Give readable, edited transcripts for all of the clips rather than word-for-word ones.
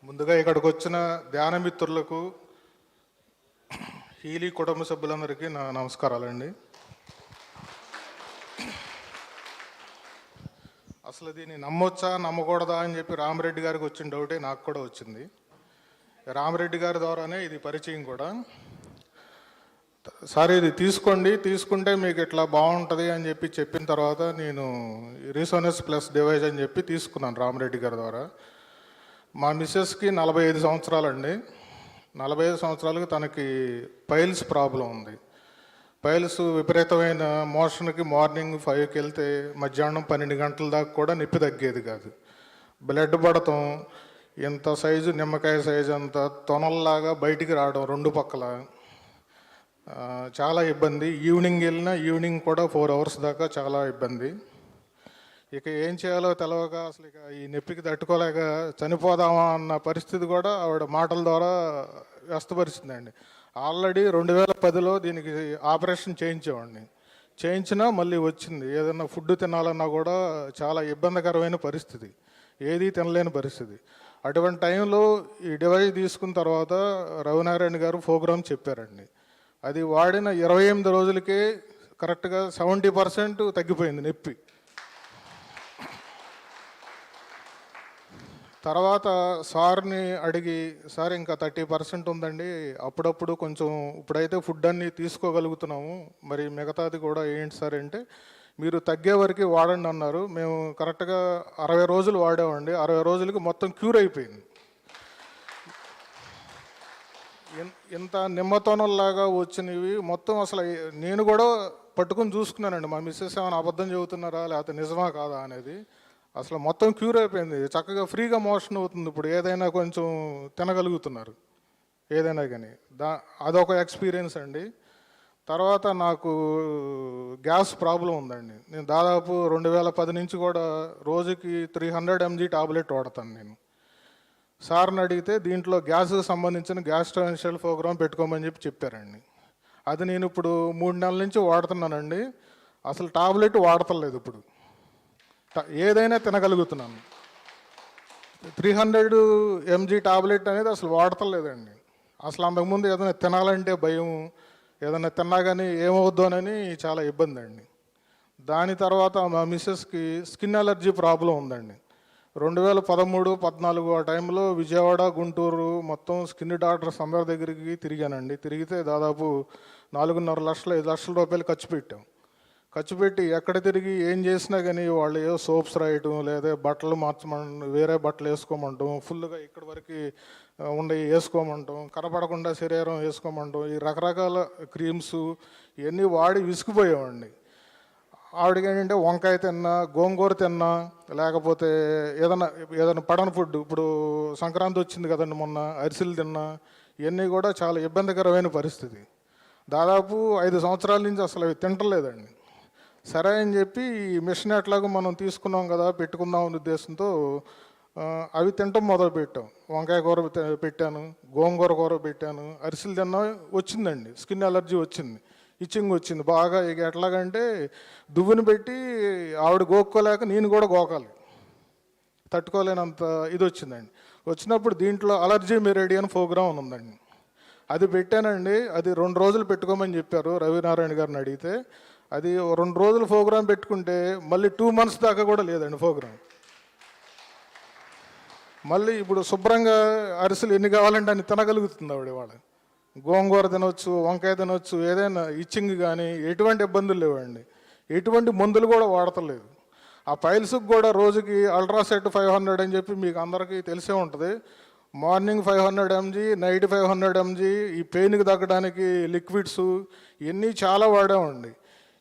ముందుగా ఇక్కడికి వచ్చిన ధ్యాన మిత్రులకు, హీలీ కుటుంబ సభ్యులందరికీ నా నమస్కారాలండి. అసలు దీన్ని నమ్మొచ్చా నమ్మకూడదా అని చెప్పి రామరెడ్డి గారికి వచ్చిన డౌటే నాకు కూడా వచ్చింది. రామరెడ్డి గారి ద్వారానే ఇది పరిచయం కూడా. సార్ ఇది తీసుకోండి, తీసుకుంటే మీకు ఇట్లా బాగుంటుంది అని చెప్పి చెప్పిన తర్వాత నేను రీసోనెస్ ప్లస్ డివైజ్ అని చెప్పి తీసుకున్నాను రామరెడ్డి గారి ద్వారా. మా మిస్సెస్కి 45 సంవత్సరాలండి. 45 సంవత్సరాలకు తనకి పైల్స్ ప్రాబ్లం ఉంది. పైల్స్ విపరీతమైన మోషన్కి మార్నింగ్ 5కి వెళ్తే మధ్యాహ్నం 12 గంటల దాకా కూడా నొప్పి తగ్గేది కాదు. బ్లడ్ పడటం, ఇంత సైజు నిమ్మకాయ సైజు అంత తొనల్లాగా బయటికి రావడం రెండు పక్కల చాలా ఇబ్బంది. ఈవినింగ్ వెళ్ళినా ఈవినింగ్ కూడా 4 అవర్స్ దాకా చాలా ఇబ్బంది. ఇక ఏం చేయాలో తెలవక అసలు ఇక ఈ నొప్పికి తట్టుకోలేక చనిపోదామా అన్న పరిస్థితి కూడా ఆవిడ మాటల ద్వారా వ్యస్తపరిచిందండి. ఆల్రెడీ 2010లో దీనికి ఆపరేషన్ చేయించేవాడిని. చేయించినా మళ్ళీ వచ్చింది. ఏదైనా ఫుడ్ తినాలన్నా కూడా చాలా ఇబ్బందికరమైన పరిస్థితి, ఏదీ తినలేని పరిస్థితి. అటువంటి టైంలో ఈ డివైస్ తీసుకున్న తర్వాత రవినారాయణ గారు ప్రోగ్రామ్ చెప్పారండి. అది వాడిన 28 రోజులకే కరెక్ట్గా 70% తగ్గిపోయింది నొప్పి. తర్వాత సార్ని అడిగి, సార్ ఇంకా 30% ఉందండి, అప్పుడప్పుడు కొంచెం ఇప్పుడైతే ఫుడ్ అన్నీ తీసుకోగలుగుతున్నాము, మరి మిగతాది కూడా ఏంటి సార్ అంటే, మీరు తగ్గే వరకు వాడండి అన్నారు. మేము కరెక్ట్గా 60 రోజులు వాడామండి. 60 రోజులకి మొత్తం క్యూర్ అయిపోయింది. ఇంత నిమ్మతోనల్లాగా వచ్చినవి మొత్తం అసలు నేను కూడా పట్టుకుని చూసుకున్నానండి. మా మిస్సెస్ ఏమైనా అబద్ధం చెబుతున్నారా లేకపోతే నిజమా కాదా అనేది. అసలు మొత్తం క్యూర్ అయిపోయింది. చక్కగా ఫ్రీగా మోషన్ అవుతుంది. ఇప్పుడు ఏదైనా కొంచెం తినగలుగుతున్నారు ఏదైనా కానీ. అదొక ఎక్స్పీరియన్స్ అండి. తర్వాత నాకు గ్యాస్ ప్రాబ్లం ఉందండి. నేను దాదాపు 2010 నుంచి కూడా రోజుకి 300 mg టాబ్లెట్ వాడతాను నేను. సార్ని అడిగితే దీంట్లో గ్యాస్కి సంబంధించిన గ్యాస్ట్రోఎన్షియల్ ప్రోగ్రామ్ పెట్టుకోమని చెప్పి చెప్పారండి. అది నేను ఇప్పుడు 3 నెలల నుంచి వాడుతున్నానండి. అసలు టాబ్లెట్ వాడతలేదు. ఇప్పుడు ఏదైనా తినగలుగుతున్నాను. 300 mg టాబ్లెట్ అనేది అసలు వాడతలేదండి. అసలు అంతకుముందు ఏదైనా తినాలంటే భయం, ఏదైనా తిన్నా కానీ ఏమవుద్దోనని చాలా ఇబ్బంది అండి. దాని తర్వాత మా మిస్సెస్కి స్కిన్ అలర్జీ ప్రాబ్లం ఉందండి. 2013-14 ఆ టైంలో విజయవాడ, గుంటూరు మొత్తం స్కిన్ డాక్టర్స్ అందరి దగ్గరికి తిరిగానండి. తిరిగితే దాదాపు 4.5 లక్షలు 5 లక్షల రూపాయలు ఖర్చు పెట్టి ఎక్కడ తిరిగి ఏం చేసినా కానీ వాళ్ళు ఏదో సోప్స్ రాయటం, లేదా బట్టలు వేరే బట్టలు వేసుకోమంటాం, ఫుల్గా ఇక్కడి వరకు వేసుకోమంటాం, కనపడకుండా శరీరం వేసుకోమంటాం, ఈ రకరకాల క్రీమ్స్ ఇవన్నీ వాడి విసిగిపోయామండి. ఆవిడకి ఏంటంటే వంకాయ తిన్నా, గోంగూర తిన్నా, లేకపోతే ఏదైనా పడని ఫుడ్, ఇప్పుడు సంక్రాంతి వచ్చింది కదండి మొన్న, అరిసెలు తిన్నా, ఇవన్నీ కూడా చాలా ఇబ్బందికరమైన పరిస్థితి. దాదాపు 5 సంవత్సరాల నుంచి అసలు అవి తింటలేదండి. సరే అని చెప్పి ఈ మిషన్ ఎట్లాగో మనం తీసుకున్నాం కదా, పెట్టుకుందాం అనే ఉద్దేశంతో అవి తినటం మొదలుపెట్టాం. వంకాయ కూర పెట్టాను, గోంగూర కూర పెట్టాను, అరిసెలు తిన్నా, వచ్చిందండి స్కిన్ అలర్జీ వచ్చింది, ఇచ్చింగ్ వచ్చింది బాగా. ఇక ఎట్లాగంటే దువ్వుని పెట్టి ఆవిడ గోక్కోలేక నేను కూడా గోకాలి, తట్టుకోలేనంత ఇది వచ్చిందండి. వచ్చినప్పుడు దీంట్లో అలర్జీ మెరేడి అని ప్రోగ్రామ్ ఉందండి, అది పెట్టానండి. అది 2 రోజులు పెట్టుకోమని చెప్పారు రవినారాయణ గారిని అడిగితే. అది 2 రోజులు ప్రోగ్రాం పెట్టుకుంటే మళ్ళీ 2 months దాకా కూడా లేదండి ప్రోగ్రాం. మళ్ళీ ఇప్పుడు శుభ్రంగా అరిసెలు ఎన్ని కావాలంటే అన్ని తినగలుగుతుంది ఆవిడ. వాళ్ళ గోంగూర తినవచ్చు, వంకాయ తినవచ్చు, ఏదైనా ఇచ్చింగ్ కానీ ఎటువంటి ఇబ్బందులు లేవండి. ఎటువంటి మందులు కూడా వాడతలేదు. ఆ పైల్స్కి కూడా రోజుకి అల్ట్రాసెట్ 500 అని చెప్పి మీకు అందరికీ తెలిసే ఉంటుంది. Morning 500 mg, night 500 mg. ఈ పెయిన్కి తగ్గడానికి లిక్విడ్స్ ఇవన్నీ చాలా వాడామండి.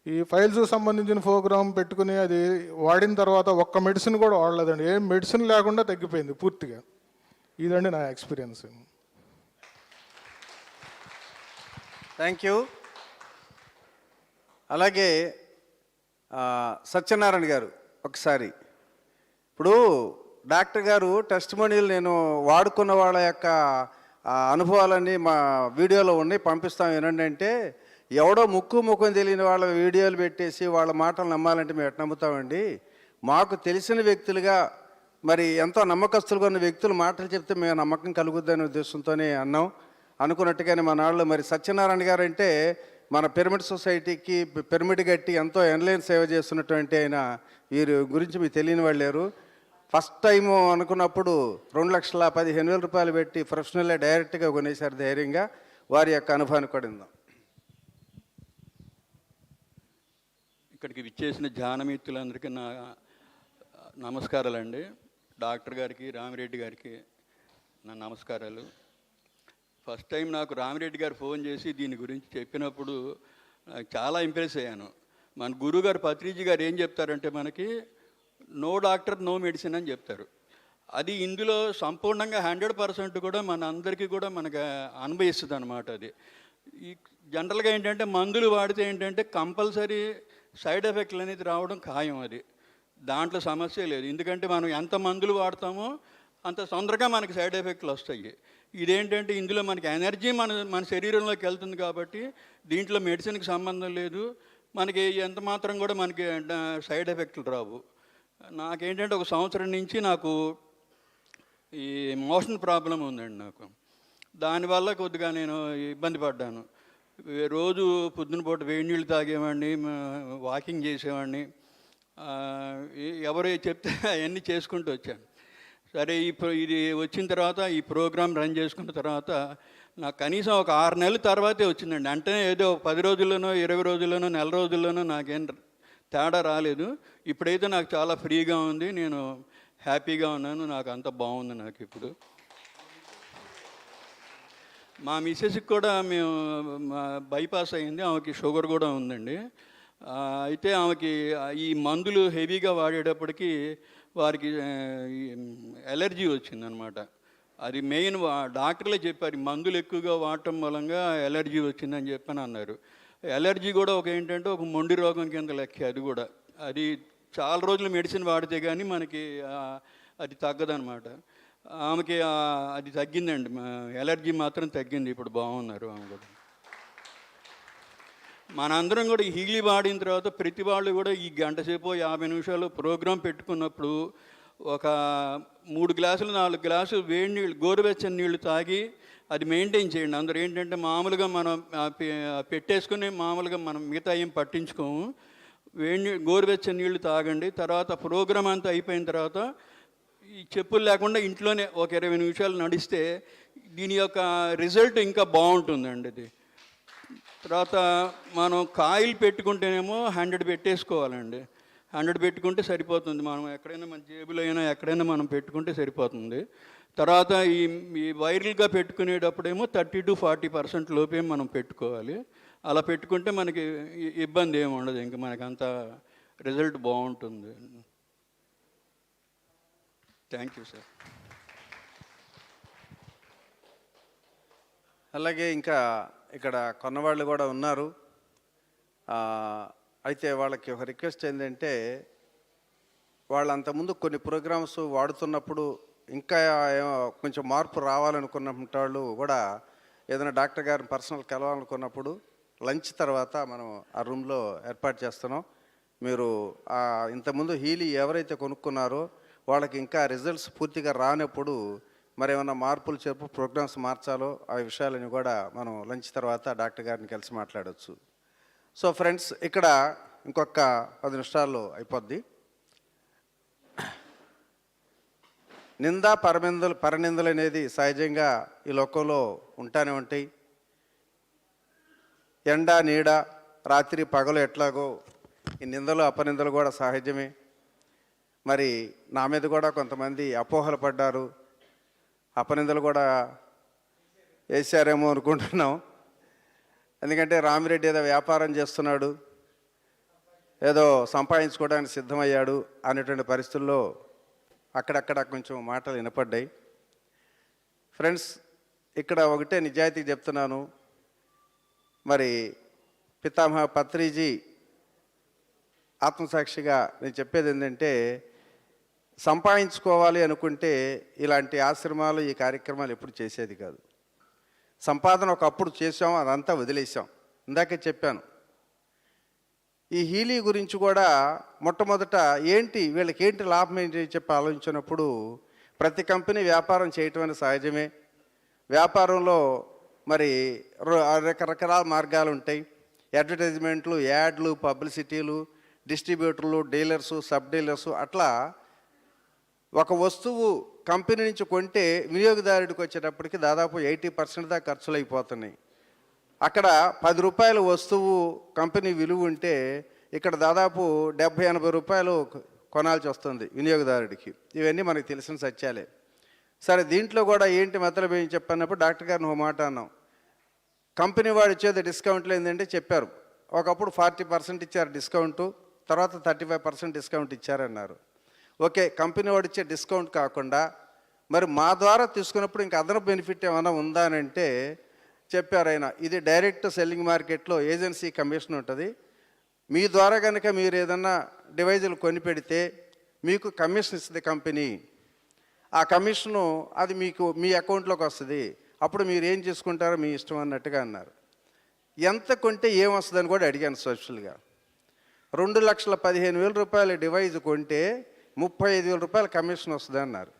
ఈ ఫైల్స్కి సంబంధించిన ప్రోగ్రామ్ పెట్టుకుని అది వాడిన తర్వాత ఒక్క మెడిసిన్ కూడా వాడలేదండి. ఏం మెడిసిన్ లేకుండా తగ్గిపోయింది పూర్తిగా. ఇదండి నా ఎక్స్పీరియన్స్. Thank you. అలాగే సత్యనారాయణ గారు ఒకసారి, ఇప్పుడు డాక్టర్ గారు టెస్టిమోనియల్ నేను వాడుకున్న వాళ్ళ యొక్క అనుభవాలన్నీ మా వీడియోలో ఉన్నాయి, పంపిస్తాం వినండి అంటే, ఎవడో ముఖం తెలియని వాళ్ళ వీడియోలు పెట్టేసి వాళ్ళ మాటలు నమ్మాలంటే మేము ఎట్లా నమ్ముతామండి? మాకు తెలిసిన వ్యక్తులుగా మరి ఎంతో నమ్మకస్తులుగా ఉన్న వ్యక్తులు మాటలు చెప్తే మేము నమ్మకం కలుగుద్దనే ఉద్దేశంతోనే అన్నాం. అనుకున్నట్టుగానే మన వాళ్ళు మరి సత్యనారాయణ గారు అంటే మన పిరమిడ్ సొసైటీకి పిరమిడ్ కట్టి ఎంతో ఎన్లైన్ సేవ చేస్తున్నటువంటి ఆయన, వీరి గురించి మీకు తెలియని వాళ్ళు లేరు. ఫస్ట్ టైము అనుకున్నప్పుడు 2,15,000 రూపాయలు పెట్టి ప్రొఫెషనల్లే డైరెక్ట్గా కొనేశారు ధైర్యంగా. వారి యొక్క అనుభవాన్ని కూడా విందాం. ఇక్కడికి విచ్చేసిన ధ్యానమిత్రులందరికీ నా నమస్కారాలండి. డాక్టర్ గారికి, రామిరెడ్డి గారికి నా నమస్కారాలు. ఫస్ట్ టైం నాకు రామిరెడ్డి గారు ఫోన్ చేసి దీని గురించి చెప్పినప్పుడు చాలా ఇంప్రెస్ అయ్యాను. మన గురువుగారు పత్రిజీ గారు ఏం చెప్తారంటే మనకి నో డాక్టర్ నో మెడిసిన్ అని చెప్తారు. అది ఇందులో సంపూర్ణంగా 100% కూడా మన అందరికీ కూడా మనకు అనుభవిస్తుంది అనమాట. అది ఈ జనరల్గా ఏంటంటే మందులు వాడితే ఏంటంటే కంపల్సరీ సైడ్ ఎఫెక్ట్లు అనేది రావడం ఖాయం. అది దాంట్లో సమస్య లేదు. ఎందుకంటే మనం ఎంత మందులు వాడతామో అంత తొందరగా మనకి సైడ్ ఎఫెక్ట్లు వస్తాయి. ఇదేంటంటే ఇందులో మనకి ఎనర్జీ మన శరీరంలోకి వెళ్తుంది కాబట్టి దీంట్లో మెడిసిన్కి సంబంధం లేదు. మనకి ఎంత మాత్రం కూడా మనకి సైడ్ ఎఫెక్ట్లు రావు. నాకేంటంటే 1 సంవత్సరం నుంచి నాకు ఈ మోషన్ ప్రాబ్లం ఉందండి. నాకు దానివల్ల కొద్దిగా నేను ఇబ్బంది పడ్డాను. రోజు పొద్దున పూట వేడి నీళ్ళు తాగేవాడిని, వాకింగ్ చేసేవాడిని, ఎవరు చెప్తే అవన్నీ చేసుకుంటూ వచ్చాను. సరే ఇది వచ్చిన తర్వాత ఈ ప్రోగ్రాం రన్ చేసుకున్న తర్వాత నాకు కనీసం ఒక 6 నెలల తర్వాతే వచ్చిందండి. అంటే ఏదో 10 రోజుల్లోనో 20 రోజుల్లోనో నెల రోజుల్లోనో నాకేం తేడా రాలేదు. ఇప్పుడైతే నాకు చాలా ఫ్రీగా ఉంది, నేను హ్యాపీగా ఉన్నాను, నాకు అంత బాగుంది నాకు ఇప్పుడు. మా మిస్సెస్కి కూడా మేము బైపాస్ అయింది, ఆమెకి షుగర్ కూడా ఉందండి. అయితే ఆమెకి ఈ మందులు హెవీగా వాడేటప్పటికి వారికి ఎలర్జీ వచ్చిందనమాట. అది మెయిన్ డాక్టర్లే చెప్పారు, మందులు ఎక్కువగా వాడటం మూలంగా ఎలర్జీ వచ్చిందని చెప్పని అన్నారు. ఎలర్జీ కూడా ఏంటంటే ఒక మొండి రోగం కింద లెక్క. అది కూడా అది చాలా రోజులు మెడిసిన్ వాడితే కానీ మనకి అది తగ్గదనమాట. ఆమెకి అది తగ్గిందండి, ఎలర్జీ మాత్రం తగ్గింది, ఇప్పుడు బాగున్నారు ఆమె కూడా. మనందరం కూడా హీలీ వాడిన తర్వాత ప్రతి వాళ్ళు కూడా ఈ గంట సేపు 50 నిమిషాలు ప్రోగ్రాం పెట్టుకున్నప్పుడు ఒక 3 గ్లాసులు 4 గ్లాసులు వేడి నీళ్ళు, గోరువెచ్చని నీళ్ళు తాగి అది మెయింటైన్ చేయండి. అందరూ ఏంటంటే మామూలుగా మనం పెట్టేసుకుని మామూలుగా మనం మిగతా ఏం పట్టించుకోము. గోరువెచ్చని నీళ్ళు తాగండి. తర్వాత ప్రోగ్రాం అంతా అయిపోయిన తర్వాత ఈ చెప్పులు లేకుండా ఇంట్లోనే ఒక 20 నిమిషాలు నడిస్తే దీని యొక్క రిజల్ట్ ఇంకా బాగుంటుందండి. అది తర్వాత మనం కాయిల్ పెట్టుకుంటేనేమో 100 పెట్టేసుకోవాలండి. 100 పెట్టుకుంటే సరిపోతుంది. మనం ఎక్కడైనా మన జేబులో అయినా ఎక్కడైనా మనం పెట్టుకుంటే సరిపోతుంది. తర్వాత ఈ వైరల్గా పెట్టుకునేటప్పుడేమో 30 to 40% లోపే మనం పెట్టుకోవాలి. అలా పెట్టుకుంటే మనకి ఇబ్బంది ఏమి ఉండదు, ఇంకా మనకి అంత రిజల్ట్ బాగుంటుంది. Thank you sir. అలాగే ఇంకా ఇక్కడ కొన్నవాళ్ళు కూడా ఉన్నారు. అయితే వాళ్ళకి ఒక రిక్వెస్ట్ ఏంటంటే, వాళ్ళు అంతకుముందు కొన్ని ప్రోగ్రామ్స్ వాడుతున్నప్పుడు ఇంకా కొంచెం మార్పు రావాలనుకున్న వాళ్ళు కూడా ఏదైనా డాక్టర్ గారిని పర్సనల్ కలవాలనుకున్నప్పుడు లంచ్ తర్వాత మనం ఆ రూమ్లో ఏర్పాటు చేస్తున్నాం. మీరు ఇంతకుముందు హీలీ ఎవరైతే కొనుక్కున్నారో వాళ్ళకి ఇంకా రిజల్ట్స్ పూర్తిగా రానప్పుడు మరి ఏమైనా మార్పులు చెప్పు ప్రోగ్రామ్స్ మార్చాలో ఆ విషయాలని కూడా మనం లంచ్ తర్వాత డాక్టర్ గారిని కలిసి మాట్లాడవచ్చు. సో ఫ్రెండ్స్, ఇక్కడ ఇంకొక 10 నిమిషాల్లో అయిపోద్ది. పరనిందలు అనేది సహజంగా ఈ లోకంలో ఉంటానే ఉంటాయి. ఎండ నీడ, రాత్రి పగలు ఎట్లాగో ఈ నిందలు అపనిందలు కూడా సహజమే. మరి నా మీద కూడా కొంతమంది అపోహలు పడ్డారు, అపనిందలు కూడా వేసారేమో అనుకుంటున్నాం. ఎందుకంటే రామిరెడ్డి ఏదో వ్యాపారం చేస్తున్నాడు, ఏదో సంపాదించుకోవడానికి సిద్ధమయ్యాడు అనేటువంటి పరిస్థితుల్లో అక్కడక్కడ కొంచెం మాటలు వినపడ్డాయి. ఫ్రెండ్స్, ఇక్కడ ఒకటే నిజాయితీ చెప్తున్నాను. మరి పితామహ పత్రిజీ ఆత్మసాక్షిగా నేను చెప్పేది ఏంటంటే, సంపాదించుకోవాలి అనుకుంటే ఇలాంటి ఆశ్రమాలు, ఈ కార్యక్రమాలు ఎప్పుడు చేసేది కాదు. సంపాదన ఒకప్పుడు చేసాం, అదంతా వదిలేసాం. ఇందాకే చెప్పాను, ఈ హీలీ గురించి కూడా మొట్టమొదట వీళ్ళకి ఏంటి లాభం ఏంటి చెప్పి ఆలోచించినప్పుడు ప్రతి కంపెనీ వ్యాపారం చేయటం అనేది సహజమే. వ్యాపారంలో మరి రకరకాల మార్గాలు ఉంటాయి. అడ్వర్టైజ్మెంట్లు, యాడ్లు, పబ్లిసిటీలు, డిస్ట్రిబ్యూటర్లు, డీలర్సు, సబ్ డీలర్సు, అట్లా ఒక వస్తువు కంపెనీ నుంచి కొంటే వినియోగదారుడికి వచ్చేటప్పటికి దాదాపు 80% దాకా ఖర్చులు అయిపోతున్నాయి. అక్కడ 10 రూపాయల వస్తువు కంపెనీ విలువ ఉంటే ఇక్కడ దాదాపు 70-80 రూపాయలు కొనాల్సి వస్తుంది వినియోగదారుడికి. ఇవన్నీ మనకు తెలిసిన సత్యాలే. సరే, దీంట్లో కూడా ఏంటి మతలబ్ ఏం చెప్పన్నప్పుడు డాక్టర్ గారిని ఒక మాట అన్నాం. కంపెనీ వాడు ఇచ్చేది డిస్కౌంట్లు ఏంటంటే చెప్పారు, ఒకప్పుడు 40% ఇచ్చారు డిస్కౌంటు, తర్వాత 35% డిస్కౌంట్ ఇచ్చారన్నారు. ఓకే, కంపెనీ వాడు ఇచ్చే డిస్కౌంట్ కాకుండా మరి మా ద్వారా తీసుకున్నప్పుడు ఇంకా అదనపు బెనిఫిట్ ఏమైనా ఉందా అని అంటే చెప్పారు ఆయన, ఇది డైరెక్ట్ సెల్లింగ్ మార్కెట్లో ఏజెన్సీ కమిషన్ ఉంటుంది. మీ ద్వారా కనుక మీరు ఏదన్నా డివైజులు కొని పెడితే మీకు కమిషన్ ఇస్తుంది కంపెనీ. ఆ కమిషను అది మీకు మీ అకౌంట్లోకి వస్తుంది. అప్పుడు మీరు ఏం చేసుకుంటారో మీ ఇష్టం అన్నట్టుగా అన్నారు. ఎంత కొంటే ఏమొస్తుందని కూడా అడిగాను సోషల్గా. 2,15,000 రూపాయల డివైజ్ కొంటే 35,000 రూపాయల కమిషన్ వస్తుంది అన్నారు.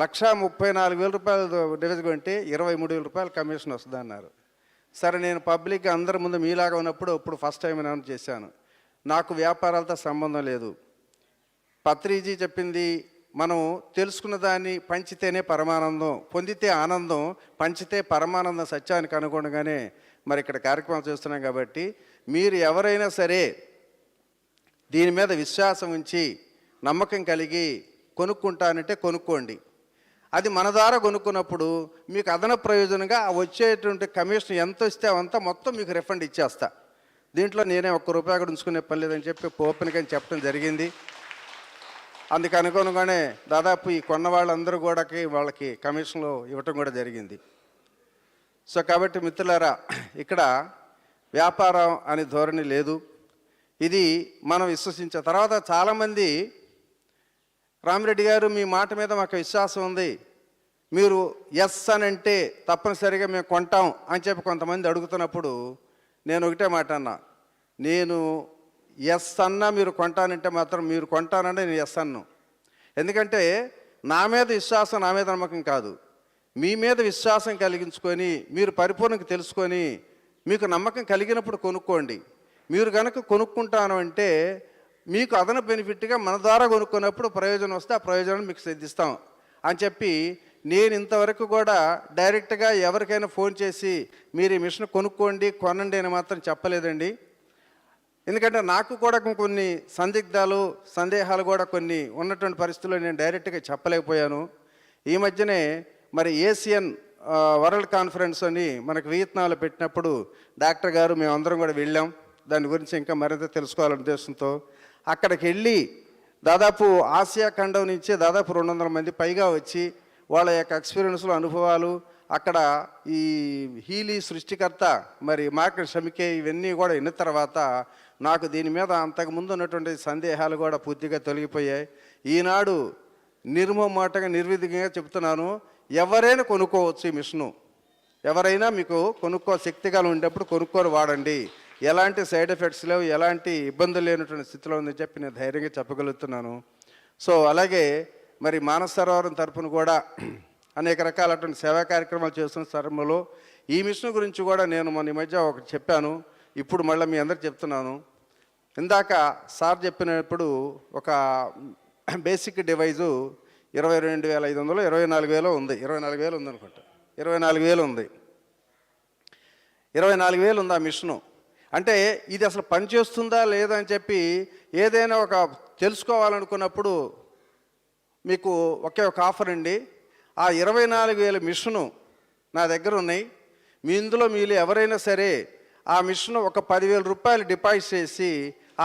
1,34,000 రూపాయల డివైజ్ కొంటే 23,000 రూపాయల కమిషన్ వస్తుంది అన్నారు. సరే, నేను పబ్లిక్గా అందరి ముందు మీలాగా ఉన్నప్పుడు ఇప్పుడు ఫస్ట్ టైం అనౌన్స్ చేశాను, నాకు వ్యాపారాలతో సంబంధం లేదు. పత్రిజీ చెప్పింది, మనం తెలుసుకున్న దాన్ని పంచితేనే పరమానందం, పొందితే ఆనందం, పంచితే పరమానందం సత్యానికి అనుగుణంగానే మరి ఇక్కడ కార్యక్రమం చేస్తున్నాం. కాబట్టి మీరు ఎవరైనా సరే దీని మీద విశ్వాసం ఉంచి నమ్మకం కలిగి కొనుక్కుంటానంటే కొనుక్కోండి. అది మన ద్వారా కొనుక్కున్నప్పుడు మీకు అదనపు ప్రయోజనంగా వచ్చేటువంటి కమిషన్ ఎంత వస్తే అంతా మొత్తం మీకు రిఫండ్ ఇచ్చేస్తా. దీంట్లో నేనే ₹1 కూడా ఉంచుకునే పని లేదని చెప్పి ఓపెన్గా చెప్పడం జరిగింది. అందుకు అనుగుణంగానే దాదాపు ఈ కొన్న వాళ్ళందరూ కూడా వాళ్ళకి కమిషన్లు ఇవ్వటం కూడా జరిగింది. సో కాబట్టి మిత్రులారా, ఇక్కడ వ్యాపారం అనే ధోరణి లేదు. ఇది మనం విశ్వసించే తర్వాత చాలామంది, రామిరెడ్డి గారు మీ మాట మీద మాకు విశ్వాసం ఉంది, మీరు ఎస్ అని అంటే తప్పనిసరిగా మేము కొంటాం అని చెప్పి కొంతమంది అడుగుతున్నప్పుడు నేను ఒకటే మాట అన్నా, నేను ఎస్ అన్నా మీరు కొంటానంటే మాత్రం మీరు కొంటానంటే నేను ఎస్ అన్ను. ఎందుకంటే నా మీద విశ్వాసం, నా మీద నమ్మకం కాదు, మీ మీద విశ్వాసం కలిగించుకొని మీరు పరిపూర్ణంగా తెలుసుకొని మీకు నమ్మకం కలిగినప్పుడు కొనుక్కోండి. మీరు కనుక కొనుక్కుంటాను అంటే మీకు అదనపు బెనిఫిట్గా మన ద్వారా కొనుక్కున్నప్పుడు ప్రయోజనం వస్తే ఆ ప్రయోజనం మీకు సిద్ధిస్తాం అని చెప్పి నేను ఇంతవరకు కూడా డైరెక్ట్గా ఎవరికైనా ఫోన్ చేసి మీరు ఈ మిషన్ కొనుక్కోండి, కొనండి అని మాత్రం చెప్పలేదండి. ఎందుకంటే నాకు కూడా కొన్ని సందేహాలు కూడా కొన్ని ఉన్నటువంటి పరిస్థితుల్లో నేను డైరెక్ట్గా చెప్పలేకపోయాను. ఈ మధ్యనే మరి ఏసియన్ వరల్డ్ కాన్ఫరెన్స్ అని మనకు వియత్నాంలో పెట్టినప్పుడు డాక్టర్ గారు మేమందరం కూడా వెళ్ళాం. దాని గురించి ఇంకా మరింత తెలుసుకోవాలనే ఉద్దేశంతో అక్కడికి వెళ్ళి దాదాపు ఆసియా ఖండం నుంచి దాదాపు 200 మంది పైగా వచ్చి వాళ్ళ యొక్క ఎక్స్పీరియన్స్లు, అనుభవాలు, అక్కడ ఈ హీలీ సృష్టికర్త మరి మార్కెట్ షమికే ఇవన్నీ కూడా విన్న తర్వాత నాకు దీని మీద అంతకుముందు ఉన్నటువంటి సందేహాలు కూడా పూర్తిగా తొలగిపోయాయి. ఈనాడు నిర్మమాటంగా నిర్విధిగా చెప్తున్నాను, ఎవరైనా కొనుక్కోవచ్చు ఈ మిషను. ఎవరైనా మీకు శక్తిగా ఉండేప్పుడు కొనుక్కొని వాడండి. ఎలాంటి సైడ్ ఎఫెక్ట్స్ లేవు, ఎలాంటి ఇబ్బందులు లేనటువంటి స్థితిలో ఉందని చెప్పి నేను ధైర్యంగా చెప్పగలుగుతున్నాను. సో అలాగే మరి మానస సరోవరం తరపున కూడా అనేక రకాలటువంటి సేవా కార్యక్రమాలు చేస్తున్న తరంలో ఈ మిషన్ గురించి కూడా నేను మొన్న ఈ మధ్య ఒకటి చెప్పాను, ఇప్పుడు మళ్ళీ మీ అందరికి చెప్తున్నాను. ఇందాక సార్ చెప్పినప్పుడు ఒక బేసిక్ డివైజు 22,500, 24,000 ఉంది, 24,000 ఉంది అనుకుంటా, 24,000 ఉంది, 24,000 ఉంది ఆ మిషను. అంటే ఇది అసలు పనిచేస్తుందా లేదా అని చెప్పి ఏదైనా ఒక తెలుసుకోవాలనుకున్నప్పుడు మీకు ఒకే ఒక ఆఫర్ అండి. ఆ 24,000 మిషను నా దగ్గర ఉన్నాయి. ఇందులో మీరు ఎవరైనా సరే ఆ మిషన్ ఒక 10,000 రూపాయలు డిపాజిట్ చేసి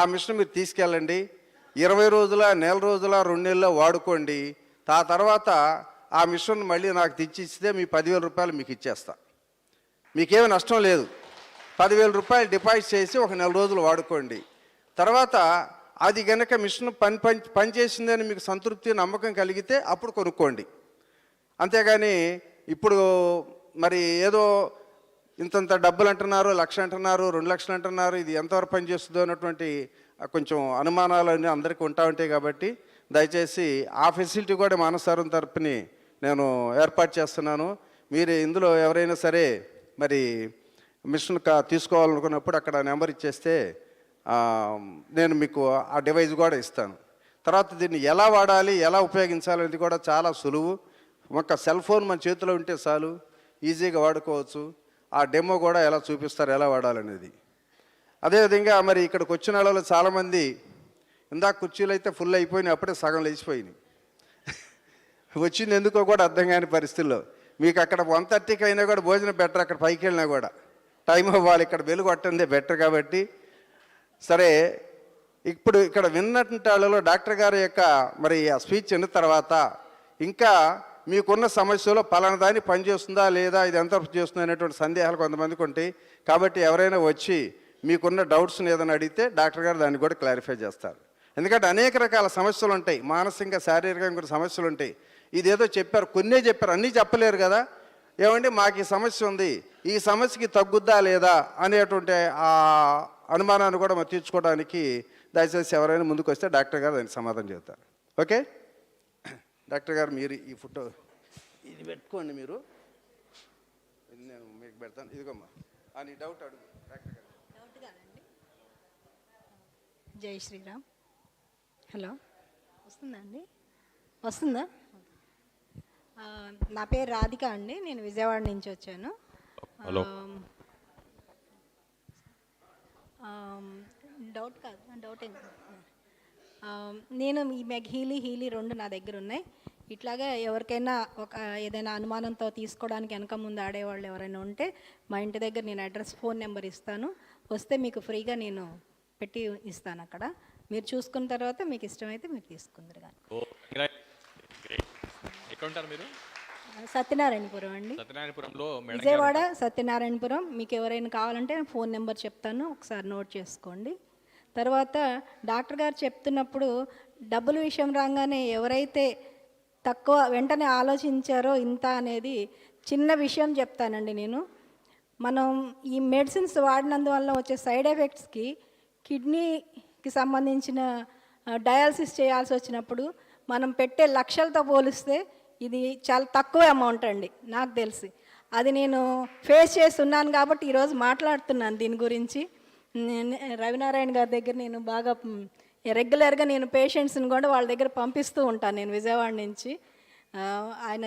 ఆ మిషన్ మీరు తీసుకెళ్ళండి. 20 రోజుల, నెల రోజుల, 2 నెలల్లో వాడుకోండి. ఆ తర్వాత ఆ మిషన్ మళ్ళీ నాకు తెచ్చిస్తే మీ 10,000 రూపాయలు మీకు ఇచ్చేస్తా. మీకేమీ నష్టం లేదు. 10,000 రూపాయలు డిపాజిట్ చేసి ఒక నెల రోజులు వాడుకోండి. తర్వాత అది కనుక మిషన్ పనిచేసిందని మీకు సంతృప్తి, నమ్మకం కలిగితే అప్పుడు కొనుక్కోండి. అంతేగాని ఇప్పుడు మరి ఏదో ఇంతంత డబ్బులు అంటున్నారు, 1,00,000 అంటున్నారు, 2,00,000 అంటున్నారు, ఇది ఎంతవరకు పనిచేస్తుందో అన్నటువంటి కొంచెం అనుమానాలు అన్నీ అందరికీ ఉంటా ఉంటాయి. కాబట్టి దయచేసి ఆ ఫెసిలిటీ కూడా మానసారం తరపుని నేను ఏర్పాటు చేస్తున్నాను. మీరు ఇందులో ఎవరైనా సరే మరి మిషన్ తీసుకోవాలనుకున్నప్పుడు అక్కడ నెంబర్ ఇచ్చేస్తే నేను మీకు ఆ డివైస్ కూడా ఇస్తాను. తర్వాత దీన్ని ఎలా వాడాలి, ఎలా ఉపయోగించాలి అనేది కూడా చాలా సులువు. ఒక సెల్ ఫోన్ మన చేతిలో ఉంటే చాలు, ఈజీగా వాడుకోవచ్చు. ఆ డెమో కూడా ఎలా చూపిస్తారు, ఎలా వాడాలనేది. అదేవిధంగా మరి ఇక్కడికి వచ్చిన వాళ్ళు చాలామంది ఇందాక కుర్చీలు అయితే ఫుల్ అయిపోయినాయి, అప్పుడే సగం లేచిపోయినాయి. వచ్చింది ఎందుకో కూడా అర్థం కాని పరిస్థితుల్లో. మీకు అక్కడ 1:30కి అయినా కూడా భోజనం బెటర్, అక్కడ పైకి వెళ్ళినా కూడా టైం అవ్వాలి, ఇక్కడ వెలుగు కొట్టందే బెటర్. కాబట్టి సరే, ఇప్పుడు ఇక్కడ విన్నటువంటి వాళ్ళలో డాక్టర్ గారి యొక్క మరి ఆ స్పీచ్ విన్న తర్వాత ఇంకా మీకున్న సమస్యలో పలానా దాన్ని పనిచేస్తుందా లేదా, ఇది ఎంత చేస్తుందా అనేటువంటి సందేహాలు కొంతమందికి ఉంటాయి. కాబట్టి ఎవరైనా వచ్చి మీకున్న డౌట్స్ని ఏదైనా అడిగితే డాక్టర్ గారు దాన్ని కూడా క్లారిఫై చేస్తారు. ఎందుకంటే అనేక రకాల సమస్యలు ఉంటాయి, మానసికంగా శారీరకంగా కూడా సమస్యలు ఉంటాయి. ఇదేదో చెప్పారు, కొన్నే చెప్పారు, అన్నీ చెప్పలేరు కదా. ఏమంటే మాకు ఈ సమస్య ఉంది, ఈ సమస్యకి తగ్గుద్దా లేదా అనేటువంటి ఆ అనుమానాన్ని కూడా మనం తీర్చుకోవడానికి దయచేసి ఎవరైనా ముందుకు వస్తే డాక్టర్ గారు దానికి సమాధానం చెబుతారు. ఓకే డాక్టర్ గారు, మీరు ఈ ఫోటో ఇది పెట్టుకోండి. మీరు ఇది నేను మీకు పెడతాను. ఇదిగోమ్మా, నీ డౌట్ అడుగు డాక్టర్ గారు. డౌట్ కాదండి. జై శ్రీరామ్. హలో, వస్తుందా? నా పేరు రాధిక అండి, నేను విజయవాడ నుంచి వచ్చాను. హలో. డౌట్ కాదు, డౌట్ ఏం కాదు. నేను ఈ హీలీ రెండు నా దగ్గర ఉన్నాయి. ఇట్లాగా ఎవరికైనా ఏదైనా అనుమానంతో తీసుకోవడానికి వెనక ముందు ఆడేవాళ్ళు ఎవరైనా ఉంటే మా ఇంటి దగ్గర నేను అడ్రస్, ఫోన్ నెంబర్ ఇస్తాను. వస్తే మీకు ఫ్రీగా నేను పెట్టి ఇస్తాను. అక్కడ మీరు చూసుకున్న తర్వాత మీకు ఇష్టమైతే మీరు తీసుకుందరు. కానీ ఎక్కడ ఉంటారు మీరు? సత్యనారాయణపురం అండి, సత్యనారాయణపురంలో. విజయవాడ సత్యనారాయణపురం. మీకు ఎవరైనా కావాలంటే ఫోన్ నెంబర్ చెప్తాను, ఒకసారి నోట్ చేసుకోండి. తర్వాత డాక్టర్ గారు చెప్తున్నప్పుడు డబ్బుల విషయం రాగానే ఎవరైతే తక్కువ వెంటనే ఆలోచించారో ఇంత అనేది చిన్న విషయం చెప్తానండి నేను. మనం ఈ మెడిసిన్స్ వాడినందువల్ల వచ్చే సైడ్ ఎఫెక్ట్స్కి కిడ్నీకి సంబంధించిన డయాలసిస్ చేయాల్సి వచ్చినప్పుడు మనం పెట్టే లక్షలతో పోలిస్తే ఇది చాలా తక్కువ అమౌంట్ అండి నాకు తెలిసి. అది నేను ఫేస్ చేస్తున్నాను కాబట్టి ఈరోజు మాట్లాడుతున్నాను దీని గురించి. రవినారాయణ గారి దగ్గర నేను బాగా రెగ్యులర్గా నేను పేషెంట్స్ని కూడా వాళ్ళ దగ్గర పంపిస్తూ ఉంటాను నేను విజయవాడ నుంచి. ఆయన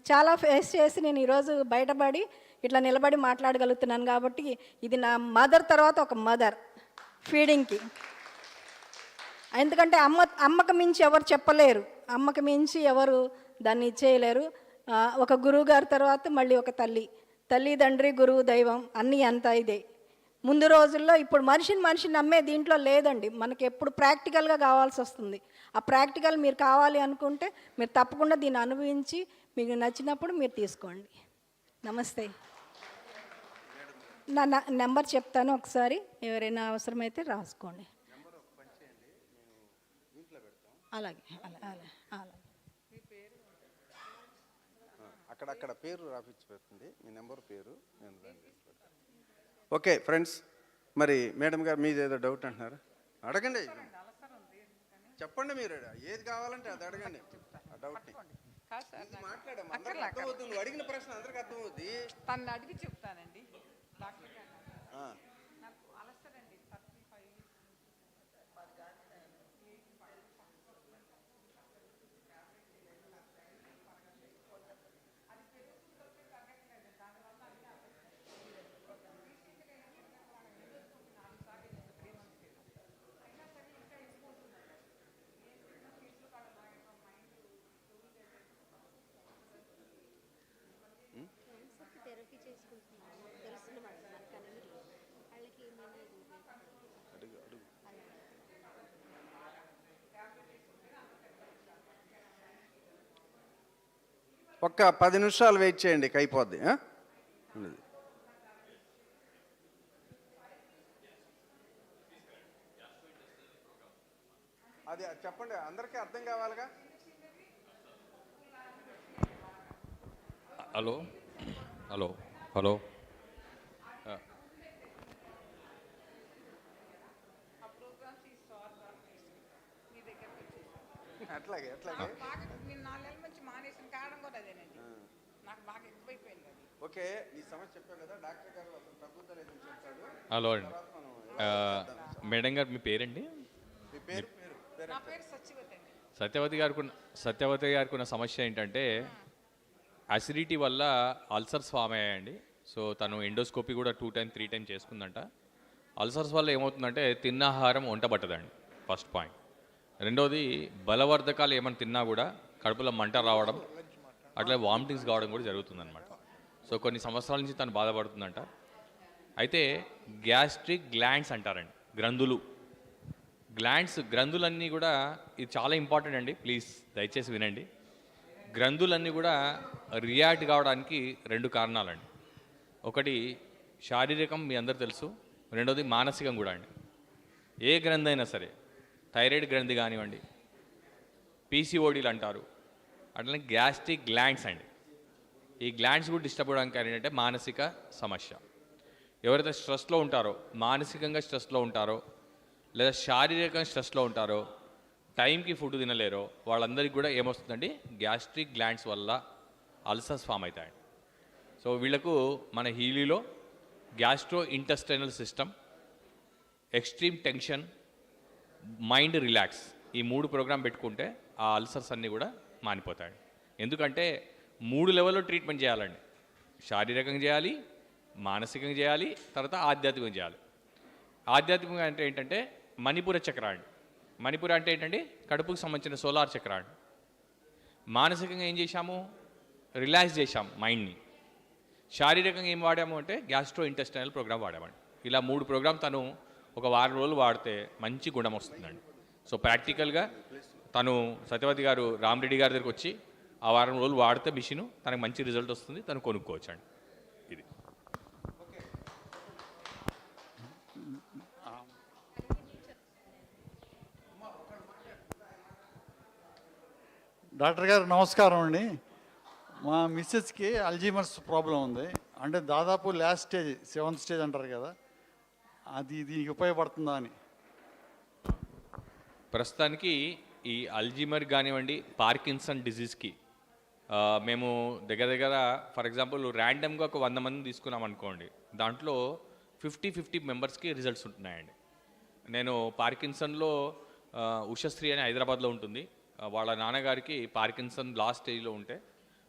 చాలా ఫేస్ చేసి నేను ఈరోజు బయటపడి ఇట్లా నిలబడి మాట్లాడగలుగుతున్నాను. కాబట్టి ఇది నా మదర్ తర్వాత ఒక మదర్ ఫీడింగ్కి. ఎందుకంటే అమ్మకు మించి ఎవరు చెప్పలేరు, అమ్మకు మించి ఎవరు దాన్ని చేయలేరు. ఒక గురువు గారి తర్వాత మళ్ళీ ఒక తల్లి తండ్రి గురువు దైవం అన్నీ అంతా ఇదే. ముందు రోజుల్లో ఇప్పుడు మనిషిని నమ్మే దీంట్లో లేదండి. మనకి ఎప్పుడు ప్రాక్టికల్గా కావాల్సి వస్తుంది. ఆ ప్రాక్టికల్ మీరు కావాలి అనుకుంటే మీరు తప్పకుండా దీన్ని అనుభవించి మీకు నచ్చినప్పుడు మీరు తీసుకోండి. నమస్తే. నా నెంబర్ చెప్తాను, ఒకసారి ఎవరైనా అవసరమైతే రాసుకోండి. అలాగే అలాగే. అక్కడ పేరు రాపించి పెడుతుంది, మీ నెంబర్ పేరు నేను. ఓకే ఫ్రెండ్స్, మరి మేడం గారు మీది ఏదో డౌట్ అంటున్నారు, అడగండి. చెప్పండి, మీరు ఏది కావాలంటే అది అడగండి. ఆ డౌట్ని మాట్లాడమ్మా, అందరికీ అర్థమవుతుంది. నువ్వు అడిగిన ప్రశ్న అందరికీ అర్థమవుతుంది. తను అడిగి చెప్తానండి. డాక్టర్ గారు నాకు అలసర్ అండి, 35 థెరపీ చేసుకుంటున్నాను, తెలుసును మనకని వాళ్ళకి ఒక్క 10 నిమిషాలు వెయిట్ చేయండి, అయిపోద్ది. అది చెప్పండి, అందరికీ అర్థం కావాలిగా. హలో హలో హలో ఎట్లాగే ఎట్లాగే బాగా నేను 4 నెలల నుంచి మానేసిన కారణం కూడా అదేనండి. నాకు బాగా ఎక్కువైపోయింది అది. ఓకే నీ సమస్య చెప్పావు కదా డాక్టర్ గారు అసలు తగ్గుతలేదని చెప్తాడు. హలో అండి. మేడం గారు మీ పేరండి? మీ పేరు పేరు పేరు నా పేరు సత్యవతి అండి. సత్యవతి గారికి ఉన్న సమస్య ఏంటంటే అసిడిటీ వల్ల అల్సర్స్ ఫామ్ అయ్యాయండి. సో తను ఎండోస్కోపీ కూడా 2 times 3 times చేసుకుందంట. అల్సర్స్ వల్ల ఏమవుతుందంటే తిన్న ఆహారం వంట పట్టదండి, ఫస్ట్ పాయింట్. రెండోది బలవర్ధకాలు ఏమైనా తిన్నా కూడా కడుపులో మంట రావడం, అట్లా వామిటింగ్స్ కావడం కూడా జరుగుతుందన్నమాట. సో కొన్ని సంవత్సరాల నుంచి తను బాధపడుతుందంట. అయితే గ్యాస్ట్రిక్ గ్లాండ్స్ అంటారండి, గ్రంథులన్నీ కూడా ఇది చాలా ఇంపార్టెంట్ అండి, ప్లీజ్ దయచేసి వినండి. గ్రంథులన్నీ కూడా రియాక్ట్ కావడానికి 2 కారణాలండి. ఒకటి శారీరకం, మీ అందరు తెలుసు. రెండోది మానసికం కూడా అండి. ఏ గ్రంథి అయినా సరే, థైరాయిడ్ గ్రంథి కానివ్వండి, పీసీఓడీలు అంటారు, అట్లనే గ్యాస్ట్రిక్ గ్లాండ్స్ అండి. ఈ గ్లాండ్స్ కూడా డిస్టర్బ్ అవ్వడానికి ఏంటంటే మానసిక సమస్య. ఎవరైతే స్ట్రెస్లో ఉంటారో, మానసికంగా స్ట్రెస్లో ఉంటారో లేదా శారీరకంగా స్ట్రెస్లో ఉంటారో, టైంకి ఫుడ్ తినలేరో వాళ్ళందరికీ కూడా ఏమొస్తుందండి, గ్యాస్ట్రిక్ గ్లాండ్స్ వల్ల అల్సర్స్ ఫామ్ అవుతాయండి. సో వీళ్ళకు మన హీలీలో gastro intestinal system, extreme tension, mind relax, ఈ 3 ప్రోగ్రామ్ పెట్టుకుంటే ఆ అల్సర్స్ అన్నీ కూడా మానిపోతాయి. ఎందుకంటే 3 లెవెల్లో ట్రీట్మెంట్ చేయాలండి. శారీరకంగా చేయాలి, మానసికంగా చేయాలి, తర్వాత ఆధ్యాత్మికంగా చేయాలి. ఆధ్యాత్మికంగా అంటే ఏంటంటే మణిపుర చక్ర అండి. మణిపుర అంటే ఏంటంటే కడుపుకు సంబంధించిన సోలార్ చక్ర అండి. మానసికంగా ఏం చేశాము, రిలాక్స్ చేశాం మైండ్ని. శారీరకంగా ఏం వాడాము అంటే గ్యాస్ట్రో ఇంటెస్టైనల్ ప్రోగ్రామ్ వాడామండి. ఇలా 3 ప్రోగ్రామ్ తను ఒక వారం రోజులు వాడితే మంచి గుణం వస్తుందండి. సో ప్రాక్టికల్గా తను సత్యవతి గారు రామరెడ్డి గారి దగ్గరికి వచ్చి ఆ వారం రోజులు వాడితే మిషను తనకు మంచి రిజల్ట్ వస్తుంది, తను కొనుక్కోవచ్చు అండి. ఇది డాక్టర్ గారు నమస్కారం అండి. మా మిస్సెస్కి అల్జీమర్స్ ప్రాబ్లం ఉంది. అంటే దాదాపు లాస్ట్ స్టేజ్, 7th స్టేజ్ అంటారు కదా, అది దీనికి ఉపయోగపడుతుందా అని. ప్రస్తుతానికి ఈ అల్జీమర్ కానివ్వండి, పార్కిన్సన్ డిజీజ్కి మేము దగ్గర ఫర్ ఎగ్జాంపుల్ ర్యాండమ్గా ఒక 100 మందిని తీసుకున్నాం అనుకోండి, దాంట్లో 50-50 మెంబర్స్కి రిజల్ట్స్ ఉంటున్నాయండి. నేను పార్కిన్సన్లో ఉషశ్రీ అని హైదరాబాద్లో ఉంటుంది, వాళ్ళ నాన్నగారికి పార్కిన్సన్ లాస్ట్ స్టేజ్లో ఉంటే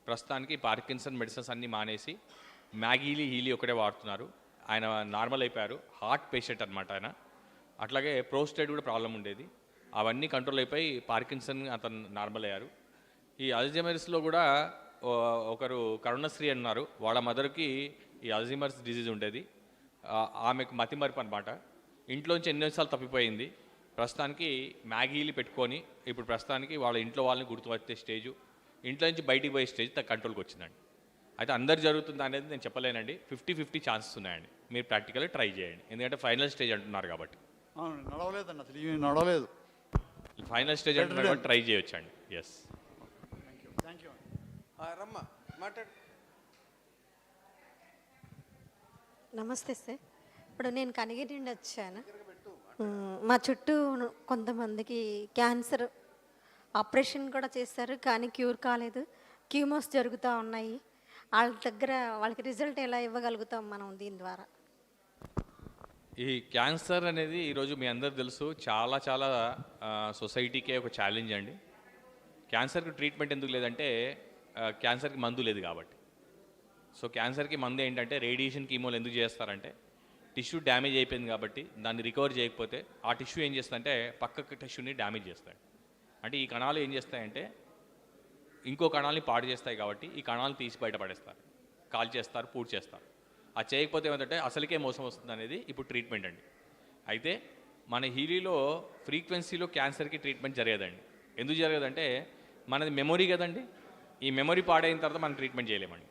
ప్రస్తుతానికి పార్కిన్సన్ మెడిసిన్స్ అన్నీ మానేసి హీలీ ఒకటే వాడుతున్నారు. ఆయన నార్మల్ అయిపోయారు. హార్ట్ పేషెంట్ అనమాట ఆయన. అట్లాగే ప్రోస్టేట్ కూడా ప్రాబ్లం ఉండేది, అవన్నీ కంట్రోల్ అయిపోయి పార్కిన్సన్ అతను నార్మల్ అయ్యారు. ఈ అల్జీమర్స్లో కూడా ఒకరు కరుణశ్రీ అన్నారు, వాళ్ళ మదర్కి ఈ అల్జీమర్స్ డిజీజ్ ఉండేది. ఆమెకు మతిమరుపు అనమాట. ఇంట్లోంచి ఎన్నోసార్లు తప్పిపోయింది. ప్రస్తుతానికి హీలీ పెట్టుకొని ఇప్పుడు ప్రస్తుతానికి వాళ్ళ ఇంట్లో వాళ్ళని గుర్తుపట్టే స్టేజు, ఇంట్లో నుంచి బయటికి పోయే స్టేజ్ కంట్రోల్కి వచ్చిందండి. అయితే అందరు జరుగుతుంది అనేది నేను చెప్పలేనండి, 50-50 ఛాన్సెస్ ఉన్నాయండి. మీరు ప్రాక్టికల్గా ట్రై చేయండి, ఎందుకంటే ఫైనల్ స్టేజ్ అంటున్నారు కాబట్టి. నడవలేదండి, అసలు ఇవి నడవలేదు. ఫైనల్ స్టేజ్ అంటున్నారు కాబట్టి ట్రై చేయొచ్చండి. Yes, thank you. రమ్మ మాట్లాడు. నమస్తే సార్. ఇప్పుడు నేను కనిగిరి నుండి వచ్చాను. మా చుట్టూ కొంతమందికి క్యాన్సర్ ఆపరేషన్ కూడా చేశారు, కానీ క్యూర్ కాలేదు. క్యూమోస్ జరుగుతూ ఉన్నాయి. వాళ్ళ దగ్గర వాళ్ళకి రిజల్ట్ ఎలా ఇవ్వగలుగుతాం మనం దీని ద్వారా? ఈ క్యాన్సర్ అనేది ఈరోజు మీ అందరు తెలుసు, చాలా సొసైటీకే ఒక ఛాలెంజ్ అండి. క్యాన్సర్కి ట్రీట్మెంట్ ఎందుకు లేదంటే క్యాన్సర్కి మందు లేదు కాబట్టి. సో క్యాన్సర్కి మందు ఏంటంటే రేడియేషన్, కీమోలు ఎందుకు చేస్తారంటే టిష్యూ డ్యామేజ్ అయిపోయింది కాబట్టి దాన్ని రికవర్ చేయకపోతే ఆ టిష్యూ ఏం చేస్తుందంటే పక్కకు టిష్యూని డ్యామేజ్ చేస్తాయి. అంటే ఈ కణాలు ఏం చేస్తాయంటే ఇంకో కణాలని పాడు చేస్తాయి కాబట్టి ఈ కణాలను తీసి బయటపడేస్తారు, కాల్ చేస్తారు, పూడ్ చేస్తారు. అది చేయకపోతే ఏమంటే అసలుకే మోసం వస్తుంది అనేది ఇప్పుడు ట్రీట్మెంట్ అండి. అయితే మన హీలీలో ఫ్రీక్వెన్సీలో క్యాన్సర్కి ట్రీట్మెంట్ జరగదండి. ఎందుకు జరగదంటే మనది మెమొరీ కదండి. ఈ మెమొరీ పాడైన తర్వాత మనం ట్రీట్మెంట్ చేయలేమండి.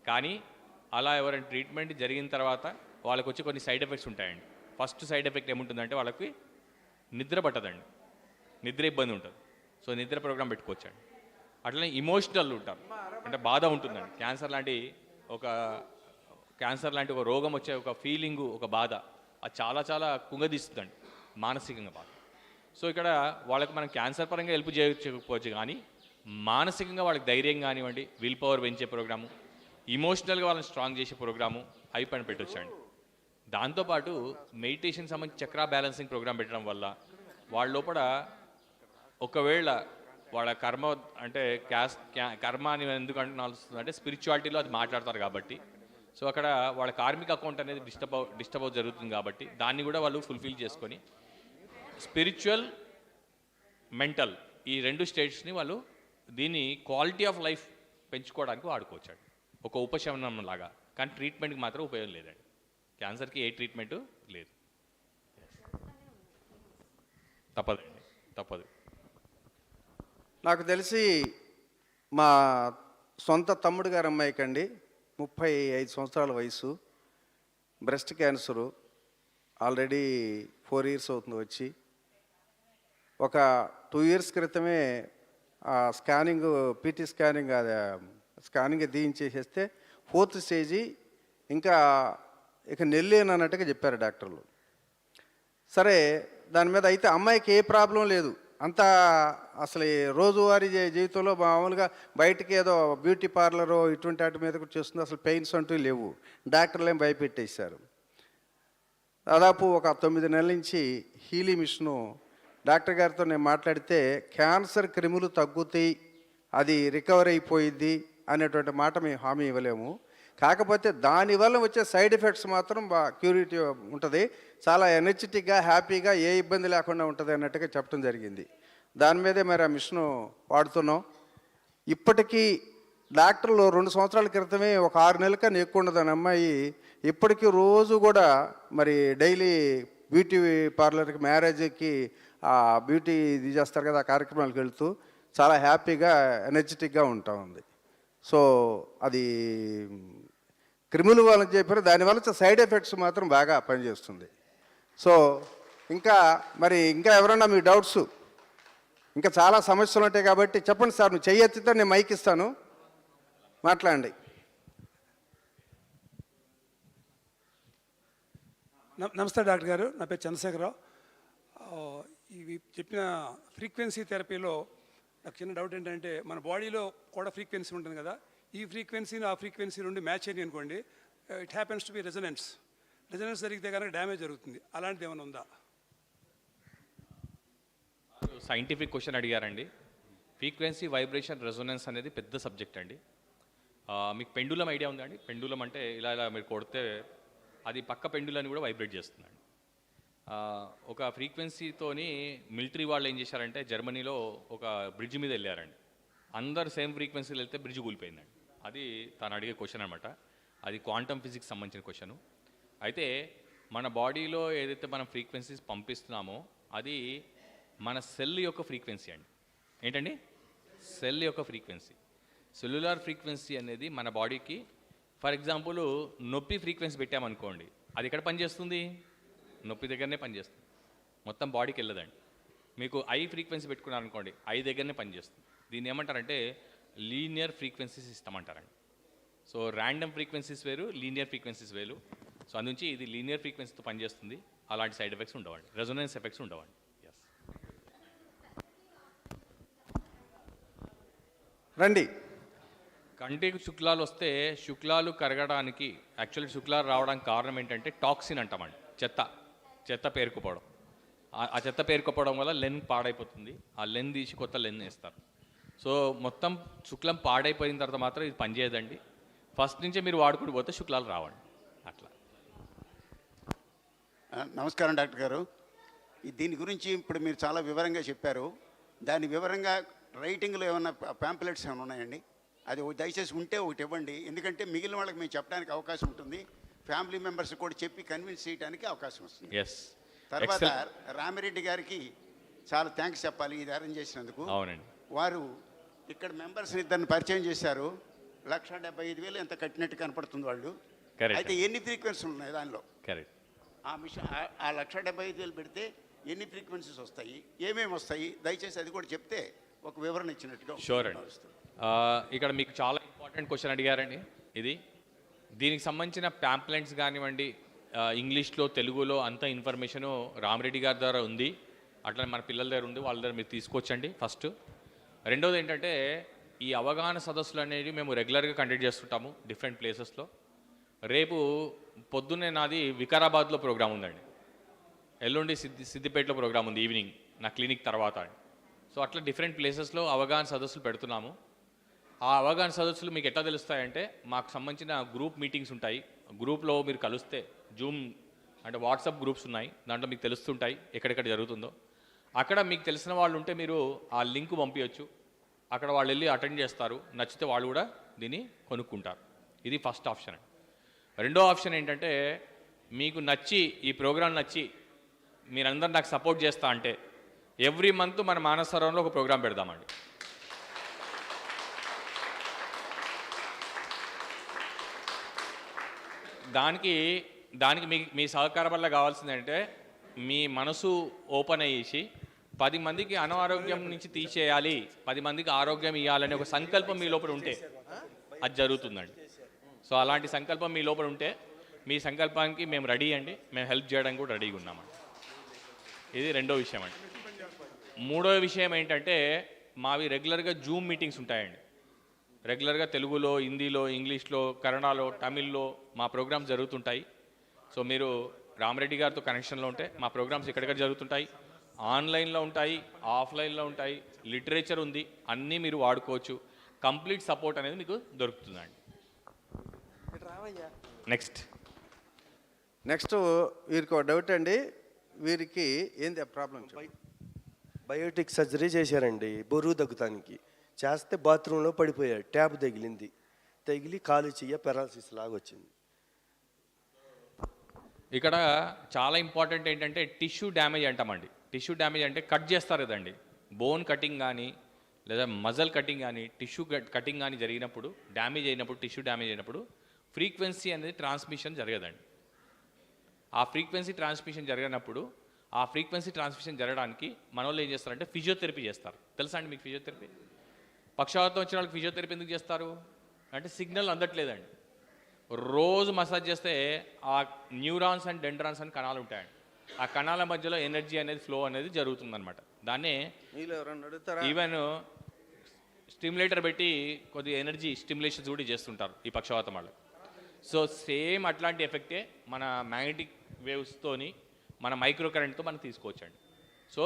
కానీ అలా ఎవరైనా ట్రీట్మెంట్ జరిగిన తర్వాత వాళ్ళకి వచ్చి కొన్ని సైడ్ ఎఫెక్ట్స్ ఉంటాయండి. ఫస్ట్ సైడ్ ఎఫెక్ట్ ఏముంటుందంటే వాళ్ళకి నిద్ర పట్టదండి, నిద్ర ఇబ్బంది ఉంటుంది. సో నిద్ర ప్రోగ్రామ్ పెట్టుకోవచ్చండి. అట్లనే ఇమోషనల్ ఉంటారు, అంటే బాధ ఉంటుందండి. క్యాన్సర్ లాంటి ఒక రోగం వచ్చే ఒక ఫీలింగు, ఒక బాధ, అది చాలా కుంగదీస్తుందండి మానసికంగా బాధ. సో ఇక్కడ వాళ్ళకి మనం క్యాన్సర్ పరంగా హెల్ప్ చేయకపోవచ్చు, కానీ మానసికంగా వాళ్ళకి ధైర్యం కానివ్వండి, విల్ పవర్ పెంచే ప్రోగ్రాము, ఇమోషనల్గా వాళ్ళని స్ట్రాంగ్ చేసే ప్రోగ్రాము అవి పని పెట్టొచ్చండి. దాంతోపాటు మెడిటేషన్ సంబంధించి చక్రా బ్యాలెన్సింగ్ ప్రోగ్రామ్ పెట్టడం వల్ల వాళ్ళ లోపల ఒకవేళ వాళ్ళ కర్మ అంటే కర్మ అని ఎందుకు అంటున్నా అంటే స్పిరిచువాలిటీలో అది మాట్లాడతారు కాబట్టి, సో అక్కడ వాళ్ళ కార్మిక అకౌంట్ అనేది డిస్టర్బ్ జరుగుతుంది కాబట్టి దాన్ని కూడా వాళ్ళు ఫుల్ఫిల్ చేసుకొని స్పిరిచువల్, మెంటల్ ఈ రెండు స్టేట్స్ని వాళ్ళు దీన్ని క్వాలిటీ ఆఫ్ లైఫ్ పెంచుకోవడానికి వాడుకోవచ్చాడు, ఒక ఉపశమనం లాగా. కానీ ట్రీట్మెంట్కి మాత్రం ఉపయోగం లేదండి. క్యాన్సర్కి ఏ ట్రీట్మెంటు లేదు. తప్పదు. నాకు తెలిసి మా సొంత తమ్ముడు గారి అమ్మాయికండి 35 సంవత్సరాల వయసు, బ్రెస్ట్ క్యాన్సరు, ఆల్రెడీ 4 years అవుతుంది వచ్చి. ఒక 2 years క్రితమే స్కానింగ్, పీటీ స్కానింగ్, స్కానింగ్ తీయించేసేస్తే 4th stage, ఇంకా ఇక నెల్లేనన్నట్టుగా చెప్పారు డాక్టర్లు. సరే, దాని మీద అయితే అమ్మాయికి ఏ ప్రాబ్లం లేదు. అంతా అసలు ఈ రోజువారీ జీవితంలో మామూలుగా బయటికి ఏదో బ్యూటీ పార్లరో ఇటువంటి వాటి మీద కూడా చేస్తుంది, అసలు పెయిన్స్ అంటూ లేవు. డాక్టర్లు ఏం భయపెట్టేశారు. దాదాపు ఒక 9 నెలల నుంచి హీలీ మిషను డాక్టర్ గారితో నేను మాట్లాడితే క్యాన్సర్ క్రిములు తగ్గుతాయి, అది రికవర్ అయిపోయిద్ది అనేటువంటి మాట మేము హామీ ఇవ్వలేము. కాకపోతే దానివల్ల వచ్చే సైడ్ ఎఫెక్ట్స్ మాత్రం క్యూరిటీ ఉంటుంది, చాలా ఎనర్జెటిక్గా, హ్యాపీగా, ఏ ఇబ్బంది లేకుండా ఉంటుంది అన్నట్టుగా చెప్పడం జరిగింది. దాని మీదే మరి ఆ మిషను వాడుతున్నాం. ఇప్పటికీ డాక్టర్లు 2 సంవత్సరాల క్రితమే ఒక 6 నెలల కన్నా ఎక్కువ ఉండదని అమ్మాయి ఇప్పటికీ రోజు కూడా మరి డైలీ బ్యూటీ పార్లర్కి, మ్యారేజ్కి బ్యూటీ ఇది చేస్తారు కదా, ఆ కార్యక్రమాలకు వెళ్తూ చాలా హ్యాపీగా, ఎనర్జెటిక్గా ఉంటా ఉంది. సో అది క్రిములు వాళ్ళని చెప్పారు, దానివల్ల సైడ్ ఎఫెక్ట్స్ మాత్రం బాగా పనిచేస్తుంది. సో ఇంకా ఎవరన్నా మీ డౌట్స్, ఇంకా చాలా సమస్యలు ఉంటాయి కాబట్టి చెప్పండి సార్. నువ్వు చెయ్యెత్తితే నేను మైక్ ఇస్తాను, మాట్లాడండి. నమస్తే డాక్టర్ గారు, నా పేరు చంద్రశేఖరరావు. ఇవి చెప్పిన ఫ్రీక్వెన్సీ థెరపీలో నాకు చిన్న డౌట్ ఏంటంటే, మన బాడీలో కూడా ఫ్రీక్వెన్సీ ఉంటుంది కదా, ఈ ఫ్రీక్వెన్సీని ఆ ఫ్రీక్వెన్సీ నుండి మ్యాచ్ అయ్యి అనుకోండి, it happens to be resonance జరిగితే కనుక డ్యామేజ్ జరుగుతుంది. అలాంటిది ఏమైనా ఉందా? సైంటిఫిక్ క్వశ్చన్ అడిగారండి. ఫ్రీక్వెన్సీ, వైబ్రేషన్, రెజొనెన్స్ అనేది పెద్ద సబ్జెక్ట్ అండి. మీకు పెండులం ఐడియా ఉందా అండి? పెండులం అంటే ఇలా మీరు కొడితే అది పక్క పెండులని కూడా వైబ్రేట్ చేస్తుందండి. ఒక ఫ్రీక్వెన్సీతోని మిలిటరీ వాళ్ళు ఏం చేశారంటే, జర్మనీలో ఒక బ్రిడ్జ్ మీద వెళ్ళారండి. అందరు సేమ్ ఫ్రీక్వెన్సీలో వెళ్తే బ్రిడ్జ్ కూలిపోయిందండి. అది తను అడిగే క్వశ్చన్ అనమాట. అది క్వాంటమ్ ఫిజిక్స్ సంబంధించిన క్వశ్చను. అయితే మన బాడీలో ఏదైతే మనం ఫ్రీక్వెన్సీస్ పంపిస్తున్నామో అది మన సెల్ యొక్క ఫ్రీక్వెన్సీ అండి. ఏంటండి? సెల్ యొక్క ఫ్రీక్వెన్సీ. సెల్యులార్ ఫ్రీక్వెన్సీ అనేది మన బాడీకి, ఫర్ ఎగ్జాంపుల్ నొప్పి ఫ్రీక్వెన్సీ పెట్టామనుకోండి, అది ఎక్కడ పనిచేస్తుంది? నొప్పి దగ్గరనే పనిచేస్తుంది, మొత్తం బాడీకి వెళ్ళదండి. మీకు ఐ ఫ్రీక్వెన్సీ పెట్టుకున్నారనుకోండి, ఐ దగ్గరనే పనిచేస్తుంది. దీన్ని ఏమంటారంటే లీనియర్ ఫ్రీక్వెన్సీ సిస్టమ్ అంటారండి. సో ర్యాండమ్ ఫ్రీక్వెన్సీస్ వేరు, లీనియర్ ఫ్రీక్వెన్సీస్ వేరు. సో అందుంచి ఇది లీనియర్ ఫ్రీక్వెన్సీతో పనిచేస్తుంది. అలాంటి సైడ్ ఎఫెక్ట్స్ ఉండవండి, రెజొనెన్స్ ఎఫెక్ట్స్ ఉండవండి. ఎస్. రండి. కంటికి శుక్లాలు వస్తే శుక్లాలు కరగడానికి, యాక్చువల్లీ శుక్లాలు రావడానికి కారణం ఏంటంటే టాక్సిన్ అంటామండి. చెత్త పేరుకుపోవడం. ఆ చెత్త పేరుకుపోవడం వల్ల లెన్ పాడైపోతుంది. ఆ లెన్ తీసి కొత్త లెన్ వేస్తారు. సో మొత్తం శుక్లం పాడైపోయిన తర్వాత మాత్రం ఇది పనిచేయదండి. ఫస్ట్ నుంచే మీరు వాడుకుంటూ పోతే శుక్లాలు రావండి. అట్లా. నమస్కారం డాక్టర్ గారు. దీని గురించి ఇప్పుడు మీరు చాలా వివరంగా చెప్పారు. దాని వివరంగా రైటింగ్లో ఏమైనా ప్యాంప్లెట్స్ ఏమైనా ఉన్నాయండి? అది దయచేసి ఉంటే ఒకటి ఇవ్వండి. ఎందుకంటే మిగిలిన వాళ్ళకి మేము చెప్పడానికి అవకాశం ఉంటుంది, ఫ్యామిలీ మెంబర్స్ కూడా చెప్పి కన్విన్స్ చేయడానికి అవకాశం వస్తుంది. తర్వాత రామిరెడ్డి గారికి చాలా థ్యాంక్స్ చెప్పాలి ఇది అరేంజ్ చేసినందుకు. అవునండి. వారు ఇక్కడ మెంబర్స్ని ఇద్దరిని పరిచయం చేశారు. 1,75,000 ఎంత కట్టినట్టు కనపడుతుంది వాళ్ళు. అయితే ఎన్ని ఫ్రీక్వెన్సీలు ఉన్నాయి దానిలో? ఆ మిషన్ ఆ 1,75,000 పెడితే ఎన్ని ఫ్రీక్వెన్సీస్ వస్తాయి, ఏమేమి వస్తాయి? దయచేసి అది కూడా చెప్తే ఒక వివరణ ఇచ్చినట్టుగా. షూర్ అండి. ఇక్కడ మీకు చాలా ఇంపార్టెంట్ క్వశ్చన్ అడిగారండి. దీనికి సంబంధించిన ప్యాంప్లెట్స్ కానివ్వండి, ఇంగ్లీష్లో, తెలుగులో అంత ఇన్ఫర్మేషను రామిరెడ్డి గారి ద్వారా ఉంది. అట్లా మన పిల్లల దగ్గర ఉంది, వాళ్ళ దగ్గర మీరు తీసుకొచ్చండి ఫస్ట్. రెండోది ఏంటంటే ఈ అవగాహన సదస్సులు అనేవి మేము రెగ్యులర్గా కండక్ట్ చేస్తుంటాము డిఫరెంట్ ప్లేసెస్లో. రేపు పొద్దున్నే నాది వికారాబాద్లో ప్రోగ్రామ్ ఉందండి, ఎల్లుండి సిద్దిపేటలో ప్రోగ్రామ్ ఉంది ఈవినింగ్ నా క్లినిక్ తర్వాత. సో అట్లా డిఫరెంట్ ప్లేసెస్లో అవగాహన సదస్సులు పెడుతున్నాము. ఆ అవగాహన సదస్సులు మీకు ఎట్లా తెలుస్తాయంటే మాకు సంబంధించిన గ్రూప్ మీటింగ్స్ ఉంటాయి, గ్రూప్లో మీరు కలిస్తే జూమ్ అంటే వాట్సాప్ గ్రూప్స్ ఉన్నాయి, దాంట్లో మీకు తెలుస్తుంటాయి ఎక్కడెక్కడ జరుగుతుందో. అక్కడ మీకు తెలిసిన వాళ్ళు ఉంటే మీరు ఆ లింక్ పంపించవచ్చు, అక్కడ వాళ్ళు వెళ్ళి అటెండ్ చేస్తారు, నచ్చితే వాళ్ళు కూడా దీన్ని కొనుక్కుంటారు. ఇది ఫస్ట్ ఆప్షన్. రెండో ఆప్షన్ ఏంటంటే మీకు నచ్చి ఈ ప్రోగ్రాం నచ్చి మీరందరూ నాకు సపోర్ట్ చేస్తా అంటే ఎవ్రీ మంత్ మన మానస సరోవరంలో ఒక ప్రోగ్రాం పెడదామండి. దానికి మీ సహకారం వల్ల కావాల్సిందంటే మీ మనసు ఓపెన్ అయ్యేసి 10 మందికి అనారోగ్యం నుంచి తీసేయాలి, 10 మందికి ఆరోగ్యం ఇవ్వాలనే ఒక సంకల్పం మీ లోపల ఉంటే అది జరుగుతుందండి. సో అలాంటి సంకల్పం మీ లోపల ఉంటే మీ సంకల్పానికి మేము రెడీ అండి, మేము హెల్ప్ చేయడానికి కూడా రెడీగా ఉన్నామండి. ఇది రెండో విషయం అండి. మూడో విషయం ఏంటంటే మావి రెగ్యులర్గా జూమ్ మీటింగ్స్ ఉంటాయండి. రెగ్యులర్గా తెలుగులో, హిందీలో, ఇంగ్లీష్లో, కన్నడలో, తమిళ్లో మా ప్రోగ్రామ్స్ జరుగుతుంటాయి. సో మీరు రామరెడ్డి గారితో కనెక్షన్లో ఉంటే మా ప్రోగ్రామ్స్ ఎక్కడెక్కడ జరుగుతుంటాయి, ఆన్లైన్లో ఉంటాయి, ఆఫ్లైన్లో ఉంటాయి, లిటరేచర్ ఉంది, అన్నీ మీరు వాడుకోవచ్చు. కంప్లీట్ సపోర్ట్ అనేది మీకు దొరుకుతుందండి. నెక్స్ట్ వీరికి ఒక డౌట్ అండి, వీరికి ఏంది ప్రాబ్లం? బయోటిక్ సర్జరీ చేశారండి బరువు తగ్గుతానికి. చేస్తే బాత్రూంలో పడిపోయాడు, ట్యాప్ తగిలి కాలు చెయ్య పెరాలసిస్ లాగా వచ్చింది. ఇక్కడ చాలా ఇంపార్టెంట్ ఏంటంటే టిష్యూ డ్యామేజ్ అంటామండి. టిష్యూ డ్యామేజ్ అంటే కట్ చేస్తారు కదండి, బోన్ కటింగ్ కానీ లేదా మజల్ కటింగ్ కానీ టిష్యూ కటింగ్ కానీ జరిగినప్పుడు, డ్యామేజ్ అయినప్పుడు, టిష్యూ డ్యామేజ్ అయినప్పుడు ఫ్రీక్వెన్సీ అనేది ట్రాన్స్మిషన్ జరగదండి. ఆ ఫ్రీక్వెన్సీ ట్రాన్స్మిషన్ జరిగినప్పుడు ఆ ఫ్రీక్వెన్సీ ట్రాన్స్మిషన్ జరగడానికి మన వాళ్ళు ఏం చేస్తారంటే ఫిజియోథెరపీ చేస్తారు. తెలుసా అండి మీకు ఫిజియోథెరపీ? పక్షవాతం వచ్చిన వాళ్ళకి ఫిజియోథెరపీ ఎందుకు చేస్తారు అంటే సిగ్నల్ అందట్లేదండి. రోజు మసాజ్ చేస్తే ఆ న్యూరాన్స్ అండ్ డెండ్రాన్స్ అని కణాలు ఉంటాయండి, ఆ కణాల మధ్యలో ఎనర్జీ అనేది ఫ్లో అనేది జరుగుతుందన్నమాట. దాన్నే ఈవెన్ స్టిమ్యులేటర్ పెట్టి కొద్దిగా ఎనర్జీ స్టిమ్యులేషన్స్ కూడా చేస్తుంటారు ఈ పక్షవాతం వాళ్ళు. సో సేమ్ అట్లాంటి ఎఫెక్టే మన మ్యాగ్నెటిక్ వేవ్స్తోని మన మైక్రో కరెంట్తో మనం తీసుకోవచ్చండి. సో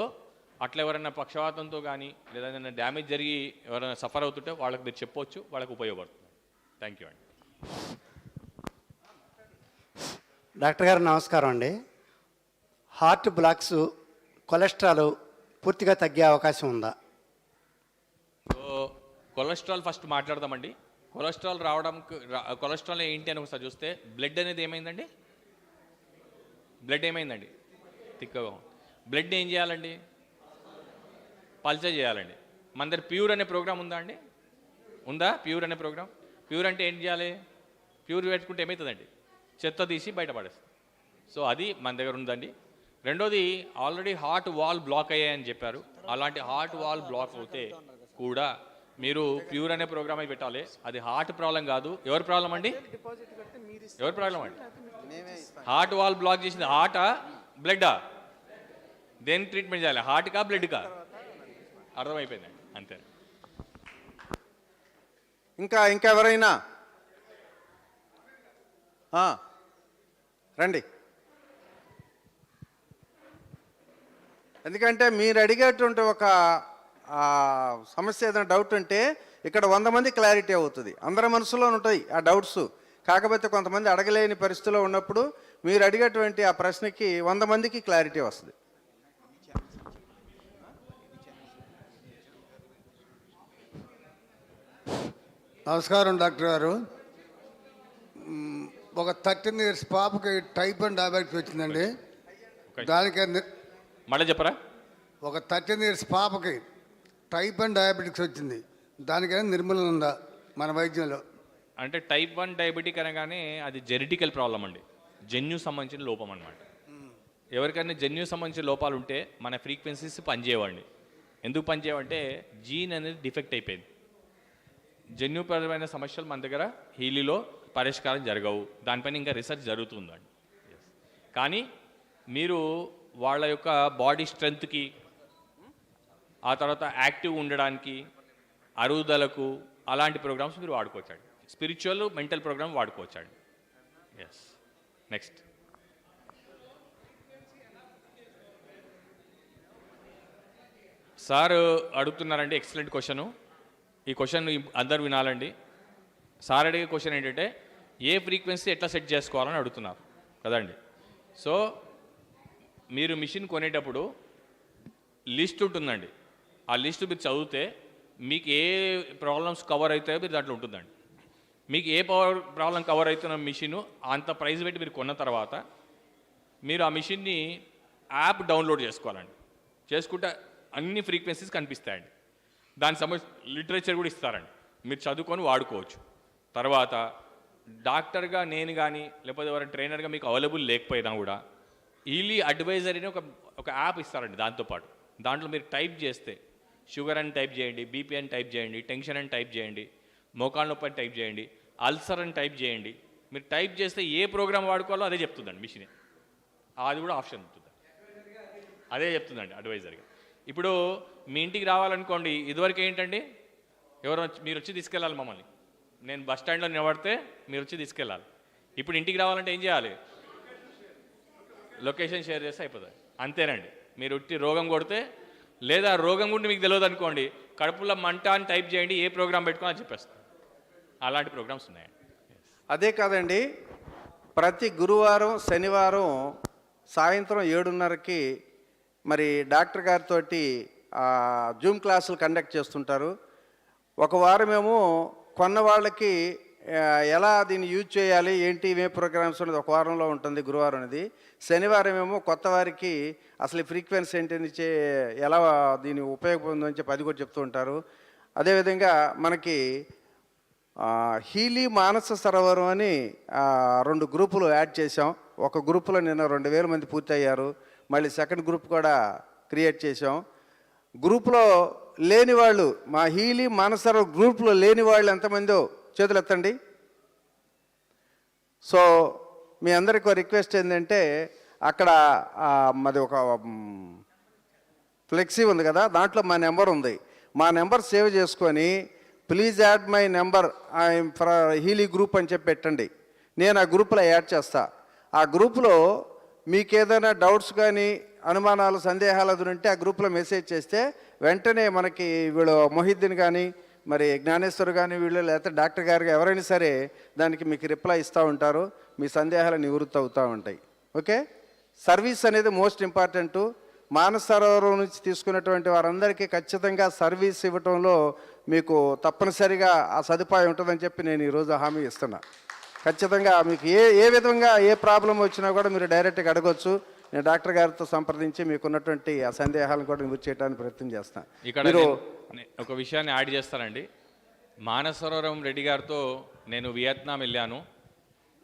అట్లా ఎవరైనా పక్షవాతంతో కానీ లేదా ఏదైనా డ్యామేజ్ జరిగి ఎవరైనా సఫర్ అవుతుంటే వాళ్ళకి మీరు చెప్పవచ్చు, వాళ్ళకి ఉపయోగపడుతుంది. థ్యాంక్ యూ అండి. డాక్టర్ గారు నమస్కారం అండి. హార్ట్ బ్లాక్స్, కొలెస్ట్రాల్ పూర్తిగా తగ్గే అవకాశం ఉందా? సో కొలెస్ట్రాల్ ఫస్ట్ మాట్లాడదామండి. కొలెస్ట్రాల్ కొలెస్ట్రాల్ ఏంటి అని ఒకసారి చూస్తే బ్లడ్ అనేది ఏమైందండి, బ్లడ్ ఏమైందండి తిక్కగా. బ్లడ్ ఏం చేయాలండి, పల్చర్ చేయాలండి. మన దగ్గర ప్యూర్ అనే ప్రోగ్రామ్ ఉందా అండి? ఉందా ప్యూర్ అనే ప్రోగ్రామ్? ప్యూర్ అంటే ఏం చేయాలి, ప్యూర్ పెట్టుకుంటే ఏమవుతుందండి, చెత్త తీసి బయటపడేస్తుంది. సో అది మన దగ్గర ఉందండి. రెండోది ఆల్రెడీ హార్ట్ వాల్ బ్లాక్ అయ్యాయని చెప్పారు. అలాంటి హార్ట్ వాల్ బ్లాక్ అవుతే కూడా మీరు ప్యూర్ అనే ప్రోగ్రామ్ అయి పెట్టాలి. అది హార్ట్ ప్రాబ్లం కాదు. ఎవరి ప్రాబ్లం అండి, ఎవరి ప్రాబ్లం అండి? హార్ట్ వాల్ బ్లాక్ చేసింది హార్టా బ్లడ్డా? దేనికి ట్రీట్మెంట్ చేయాలి, హార్ట్కా బ్లడ్కా? అర్థమైపోయిందండి, అంతే. ఇంకా ఎవరైనా రండి. ఎందుకంటే మీరు అడిగేటువంటి ఒక సమస్య ఏదైనా డౌట్ ఉంటే ఇక్కడ 100 మంది క్లారిటీ అవుతుంది. అందరి మనసులో ఉంటాయి ఆ డౌట్స్. కాకపోతే కొంతమంది అడగలేని పరిస్థితిలో ఉన్నప్పుడు మీరు అడిగేటువంటి ఆ ప్రశ్నకి 100 మందికి క్లారిటీ వస్తుంది. నమస్కారం డాక్టర్ గారు. ఒక 13 years పాపకి టైప్ 1 డయాబెటిస్ వచ్చిందండి. దానికి మళ్ళీ చెప్పరా? ఒక 13 years పాపకి టైప్ 1 డయాబెటిక్స్ వచ్చింది, దానికైనా నిర్మూలన ఉందా మన వైద్యంలో? అంటే టైప్ 1 డయాబెటిక్ అనగానే అది జెనెటికల్ ప్రాబ్లం అండి, జన్యు సంబంధించిన లోపం అనమాట. ఎవరికైనా జన్యు సంబంధించిన లోపాలు ఉంటే మన ఫ్రీక్వెన్సీస్ పనిచేయవండి. ఎందుకు పనిచేయవంటే జీన్ అనేది డిఫెక్ట్ అయిపోయింది. జన్యుపరమైన సమస్యలు మన దగ్గర హీలీలో పరిష్కారం జరగవు. దానిపైన ఇంకా రీసెర్చ్ జరుగుతుందండి. కానీ మీరు వాళ్ళ యొక్క బాడీ స్ట్రెంగ్త్కి ఆ తర్వాత యాక్టివ్ ఉండడానికి, అరుగుదలకు అలాంటి ప్రోగ్రామ్స్ మీరు వాడుకోవచ్చండి. స్పిరిచువల్ మెంటల్ ప్రోగ్రామ్ వాడుకోవచ్చండి. ఎస్. నెక్స్ట్. సార్ అడుగుతున్నారండి, ఎక్సలెంట్ క్వశ్చను. ఈ క్వశ్చన్ అందరు వినాలండి. సార్ అడిగే క్వశ్చన్ ఏంటంటే ఏ ఫ్రీక్వెన్సీ ఎట్లా సెట్ చేసుకోవాలని అడుగుతున్నారు కదండి. సో మీరు మిషన్ కొనేటప్పుడు లిస్ట్ ఉంటుందండి. ఆ లిస్ట్ మీరు చదివితే మీకు ఏ ప్రాబ్లమ్స్ కవర్ అవుతాయో మీరు దాంట్లో ఉంటుందండి. మీకు ఏ ప్రాబ్లం కవర్ అవుతున్న మిషన్ అంత ప్రైస్ పెట్టి మీరు కొన్న తర్వాత మీరు ఆ మిషన్ని యాప్ డౌన్లోడ్ చేసుకోవాలండి. చేసుకుంటే అన్ని ఫ్రీక్వెన్సీస్ కనిపిస్తాయండి. దానికి సంబంధించి లిటరేచర్ కూడా ఇస్తారండి, మీరు చదువుకొని వాడుకోవచ్చు. తర్వాత డాక్టర్గా నేను కానీ లేకపోతే ఎవరైనా ట్రైనర్గా మీకు అవైలబుల్ లేకపోయినా కూడా ఈలీ అడ్వైజర్ అని ఒక యాప్ ఇస్తారండి. దాంతోపాటు దాంట్లో మీరు టైప్ చేస్తే షుగర్ అని టైప్ చేయండి, బీపీ అని టైప్ చేయండి, టెన్షన్ అని టైప్ చేయండి, మోకాళ్ళ నొప్పి అని టైప్ చేయండి, అల్సర్ అని టైప్ చేయండి. మీరు టైప్ చేస్తే ఏ ప్రోగ్రామ్ వాడుకోవాలో అదే చెప్తుందండి మిషనే. అది కూడా ఆప్షన్ ఉంటుంది, అదే చెప్తుందండి అడ్వైజర్గా. ఇప్పుడు మీ ఇంటికి రావాలనుకోండి, ఇదివరకు ఏంటండి మీరు వచ్చి తీసుకెళ్ళాలి మమ్మల్ని. నేను బస్ స్టాండ్లో నిలబడితే మీరు వచ్చి తీసుకెళ్ళాలి. ఇప్పుడు ఇంటికి రావాలంటే ఏం చేయాలి? లొకేషన్ షేర్ చేస్తే అయిపోతుంది, అంతేనండి. మీరు ఉట్టి రోగం కొడితే, లేదా రోగం గురించి మీకు తెలియదు అనుకోండి, కడుపులో మంట అని టైప్ చేయండి, ఏ ప్రోగ్రామ్ పెట్టుకోని అని చెప్పేస్తాను. అలాంటి ప్రోగ్రామ్స్ ఉన్నాయండి. అదే కాదండి, ప్రతి గురువారం శనివారం సాయంత్రం 7:30కి మరి డాక్టర్ గారితో జూమ్ క్లాసులు కండక్ట్ చేస్తుంటారు. ఒక వారమేమో కొన్న వాళ్ళకి ఎలా దీన్ని యూజ్ చేయాలి, ఏంటి ఇవే ప్రోగ్రామ్స్ అనేది ఒక వారంలో ఉంటుంది గురువారం అనేది. శనివారం ఏమో కొత్త వారికి అసలు ఈ ఫ్రీక్వెన్సీ ఏంటి ఎలా దీని ఉపయోగం అని చెప్పి అది కూడా చెప్తూ ఉంటారు. అదేవిధంగా మనకి హీలీ మానస సరోవరం అని 2 గ్రూపులు యాడ్ చేసాం. ఒక గ్రూపులో నిన్న 2000 మంది పూర్తయ్యారు. మళ్ళీ సెకండ్ గ్రూప్ కూడా క్రియేట్ చేసాం. గ్రూప్లో లేని వాళ్ళు, మా హీలీ మానస సరోవరం గ్రూప్లో లేని వాళ్ళు ఎంతమందో చేతులు ఎత్తండి. సో మీ అందరికీ రిక్వెస్ట్ ఏంటంటే అక్కడ మాది ఒక ఫ్లెక్సీ ఉంది కదా, దాంట్లో మా నెంబర్ ఉంది. మా నెంబర్ సేవ్ చేసుకొని please add my number for హీలీ గ్రూప్ అని చెప్పి పెట్టండి. నేను ఆ గ్రూప్లో యాడ్ చేస్తా. ఆ గ్రూప్లో మీకు ఏదైనా డౌట్స్ కానీ అనుమానాలు సందేహాలు అది ఉంటే ఆ గ్రూప్లో మెసేజ్ చేస్తే వెంటనే మనకి వీళ్ళు మొహిద్దీన్ కానీ మరి జ్ఞానేశ్వర్ కానీ వీళ్ళు లేకపోతే డాక్టర్ గారు ఎవరైనా సరే దానికి మీకు రిప్లై ఇస్తూ ఉంటారు. మీ సందేహాలు నివృత్తి అవుతూ ఉంటాయి. ఓకే, సర్వీస్ అనేది మోస్ట్ ఇంపార్టెంటు. మానస సరోవరం నుంచి తీసుకున్నటువంటి వారందరికీ ఖచ్చితంగా సర్వీస్ ఇవ్వటంలో మీకు తప్పనిసరిగా ఆ సదుపాయం ఉంటుందని చెప్పి నేను ఈరోజు హామీ ఇస్తున్నా. ఖచ్చితంగా మీకు ఏ విధంగా ఏ ప్రాబ్లం వచ్చినా కూడా మీరు డైరెక్ట్గా అడగొచ్చు. నేను డాక్టర్ గారితో సంప్రదించి మీకున్నటువంటి ఆ సందేహాలను కూడా నివృత్తి చేయడానికి ప్రయత్నం చేస్తాను. ఇక్కడ ఒక విషయాన్ని యాడ్ చేస్తానండి. మానస సరోవరం రెడ్డి గారితో నేను వియత్నాం వెళ్ళాను.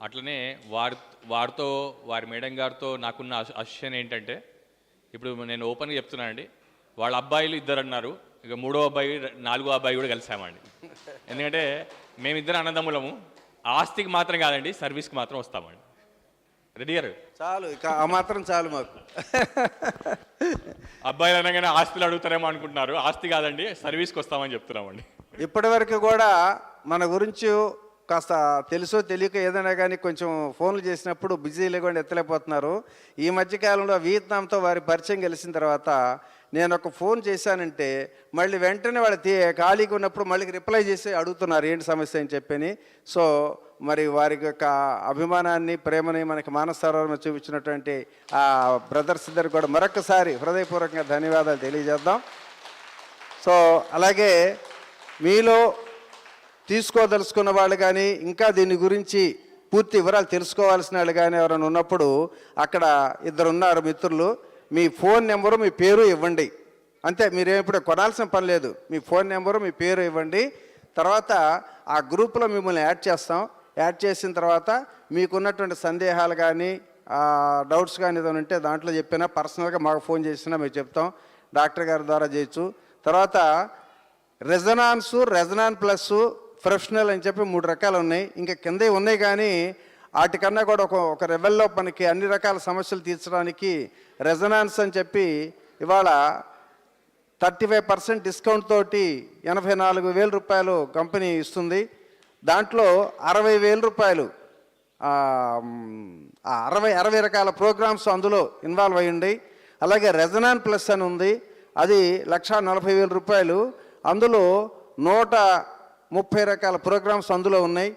అట్లనే వారితో వారి మేడం గారితో నాకున్న అసోసియేషన్ ఏంటంటే, ఇప్పుడు నేను ఓపెన్గా చెప్తున్నానండి, వాళ్ళ అబ్బాయిలు 2 అన్నారు, ఇక 3వ అబ్బాయి 4వ అబ్బాయి కూడా కలిసామండి. ఎందుకంటే మేమిద్దరు అన్నదమ్ములము. ఆస్తికి మాత్రం కాదండి, సర్వీస్కి మాత్రం వస్తామండి. రెడ్డి గారు చాలు, ఇక ఆ మాత్రం చాలు మాకు. అబ్బాయిలు అనగానే ఆస్తులు అడుగుతారేమో అనుకుంటున్నారు. ఆస్తి కాదండి, సర్వీస్కి వస్తామని చెప్తున్నామండి. ఇప్పటి వరకు కూడా మన గురించి కాస్త తెలుసో తెలియక ఏదైనా కానీ కొంచెం ఫోన్లు చేసినప్పుడు బిజీ లేకుండా ఎత్తలేకపోతున్నారు. ఈ మధ్యకాలంలో వియత్నాంతో వారి పరిచయం కలిసిన తర్వాత నేను ఒక ఫోన్ చేశానంటే మళ్ళీ వెంటనే వాళ్ళు ఖాళీగా ఉన్నప్పుడు మళ్ళీ రిప్లై చేసి అడుగుతున్నారు ఏంటి సమస్య అని చెప్పని. సో మరి వారి యొక్క అభిమానాన్ని, ప్రేమని మనకి మానస సరోవరం చూపించినటువంటి ఆ బ్రదర్స్ ఇద్దరు కూడా మరొకసారి హృదయపూర్వకంగా ధన్యవాదాలు తెలియజేద్దాం. సో అలాగే మీలో తీసుకోదలుచుకున్న వాళ్ళు కానీ ఇంకా దీని గురించి పూర్తి వివరాలు తెలుసుకోవాల్సిన వాళ్ళు కానీ ఎవరైనా ఉన్నప్పుడు అక్కడ 2 ఉన్నారు మిత్రులు. మీ ఫోన్ నెంబరు, మీ పేరు ఇవ్వండి. అంతే, మీరేం ఇప్పుడు కొనాల్సిన పని లేదు. మీ ఫోన్ నెంబరు, మీ పేరు ఇవ్వండి. తర్వాత ఆ గ్రూప్లో మిమ్మల్ని యాడ్ చేస్తాం. యాడ్ చేసిన తర్వాత మీకున్నటువంటి సందేహాలు కానీ డౌట్స్ కానీ ఏదైనా ఉంటే దాంట్లో చెప్పినా పర్సనల్గా మాకు ఫోన్ చేసినా మేము చెప్తాం. డాక్టర్ గారి ద్వారా చేయొచ్చు. తర్వాత రెజనాన్ ప్లస్ ప్రొఫెషనల్ అని చెప్పి 3 రకాలు ఉన్నాయి. ఇంకా కింద ఉన్నాయి కానీ వాటికన్నా కూడా ఒక లెవెల్లో మనకి అన్ని రకాల సమస్యలు తీర్చడానికి రెజనాన్స్ అని చెప్పి ఇవాళ 35% డిస్కౌంట్ తోటి 84,000 రూపాయలు కంపెనీ ఇస్తుంది. దాంట్లో 60,000 రూపాయలు 60 రకాల ప్రోగ్రామ్స్ అందులో ఇన్వాల్వ్ అయ్యింది. అలాగే రెజనాన్ ప్లస్ అని ఉంది, అది 1,40,000 రూపాయలు. అందులో 130 రకాల ప్రోగ్రామ్స్ అందులో ఉన్నాయి,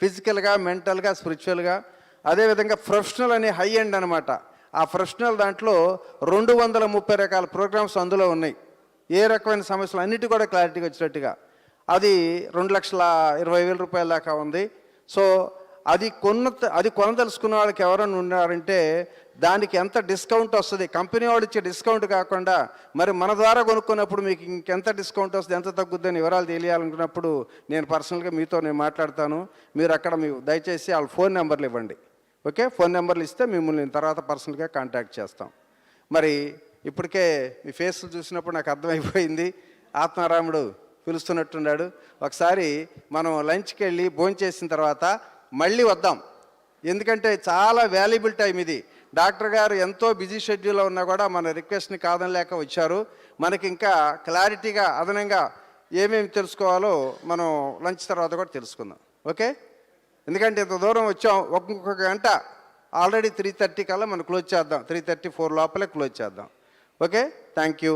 ఫిజికల్గా, మెంటల్గా, స్పిరిచువల్గా. అదేవిధంగా ప్రొఫెషనల్ అనే హై ఎండ్ అనమాట. ఆ ప్రొఫెషనల్ దాంట్లో 230 రకాల ప్రోగ్రామ్స్ అందులో ఉన్నాయి. ఏ రకమైన సమస్యలు అన్నిటి కూడా క్లారిటీగా వచ్చినట్టుగా. అది 2,20,000 రూపాయల దాకా ఉంది. సో అది కొనదలుచుకున్న వాళ్ళకి ఎవరైనా ఉన్నారంటే దానికి ఎంత డిస్కౌంట్ వస్తుంది, కంపెనీ వాడు ఇచ్చే డిస్కౌంట్ కాకుండా మరి మన ద్వారా కొనుక్కున్నప్పుడు మీకు ఇంకెంత డిస్కౌంట్ వస్తుంది, ఎంత తగ్గుద్దని వివరాలు తెలియాలనుకున్నప్పుడు నేను పర్సనల్గా మీతో నేను మాట్లాడతాను. మీరు అక్కడ దయచేసి వాళ్ళ ఫోన్ నెంబర్లు ఇవ్వండి. ఓకే, ఫోన్ నెంబర్లు ఇస్తే మిమ్మల్ని నేను తర్వాత పర్సనల్గా కాంటాక్ట్ చేస్తాం. మరి ఇప్పటికే మీ ఫేస్ చూసినప్పుడు నాకు అర్థమైపోయింది, ఆత్మారాముడు పిలుస్తున్నట్టున్నాడు. ఒకసారి మనం లంచ్కి వెళ్ళి భోంచేసిన తర్వాత మళ్ళీ వద్దాం, ఎందుకంటే చాలా వాల్యుబుల్ టైం ఇది. డాక్టర్ గారు ఎంతో బిజీ షెడ్యూల్లో ఉన్నా కూడా మన రిక్వెస్ట్ని కాదనలేక వచ్చారు. మనకి ఇంకా క్లారిటీగా అదనంగా ఏమేమి తెలుసుకోవాలో మనం లంచ్ తర్వాత కూడా తెలుసుకుందాం. ఓకే, ఎందుకంటే ఇంత దూరం వచ్చాం, ఒక్కొక్క గంట ఆల్రెడీ 3:30 కల్లా మనం క్లోజ్ చేద్దాం. 3:34 లోపలే క్లోజ్ చేద్దాం. Okay, thank you.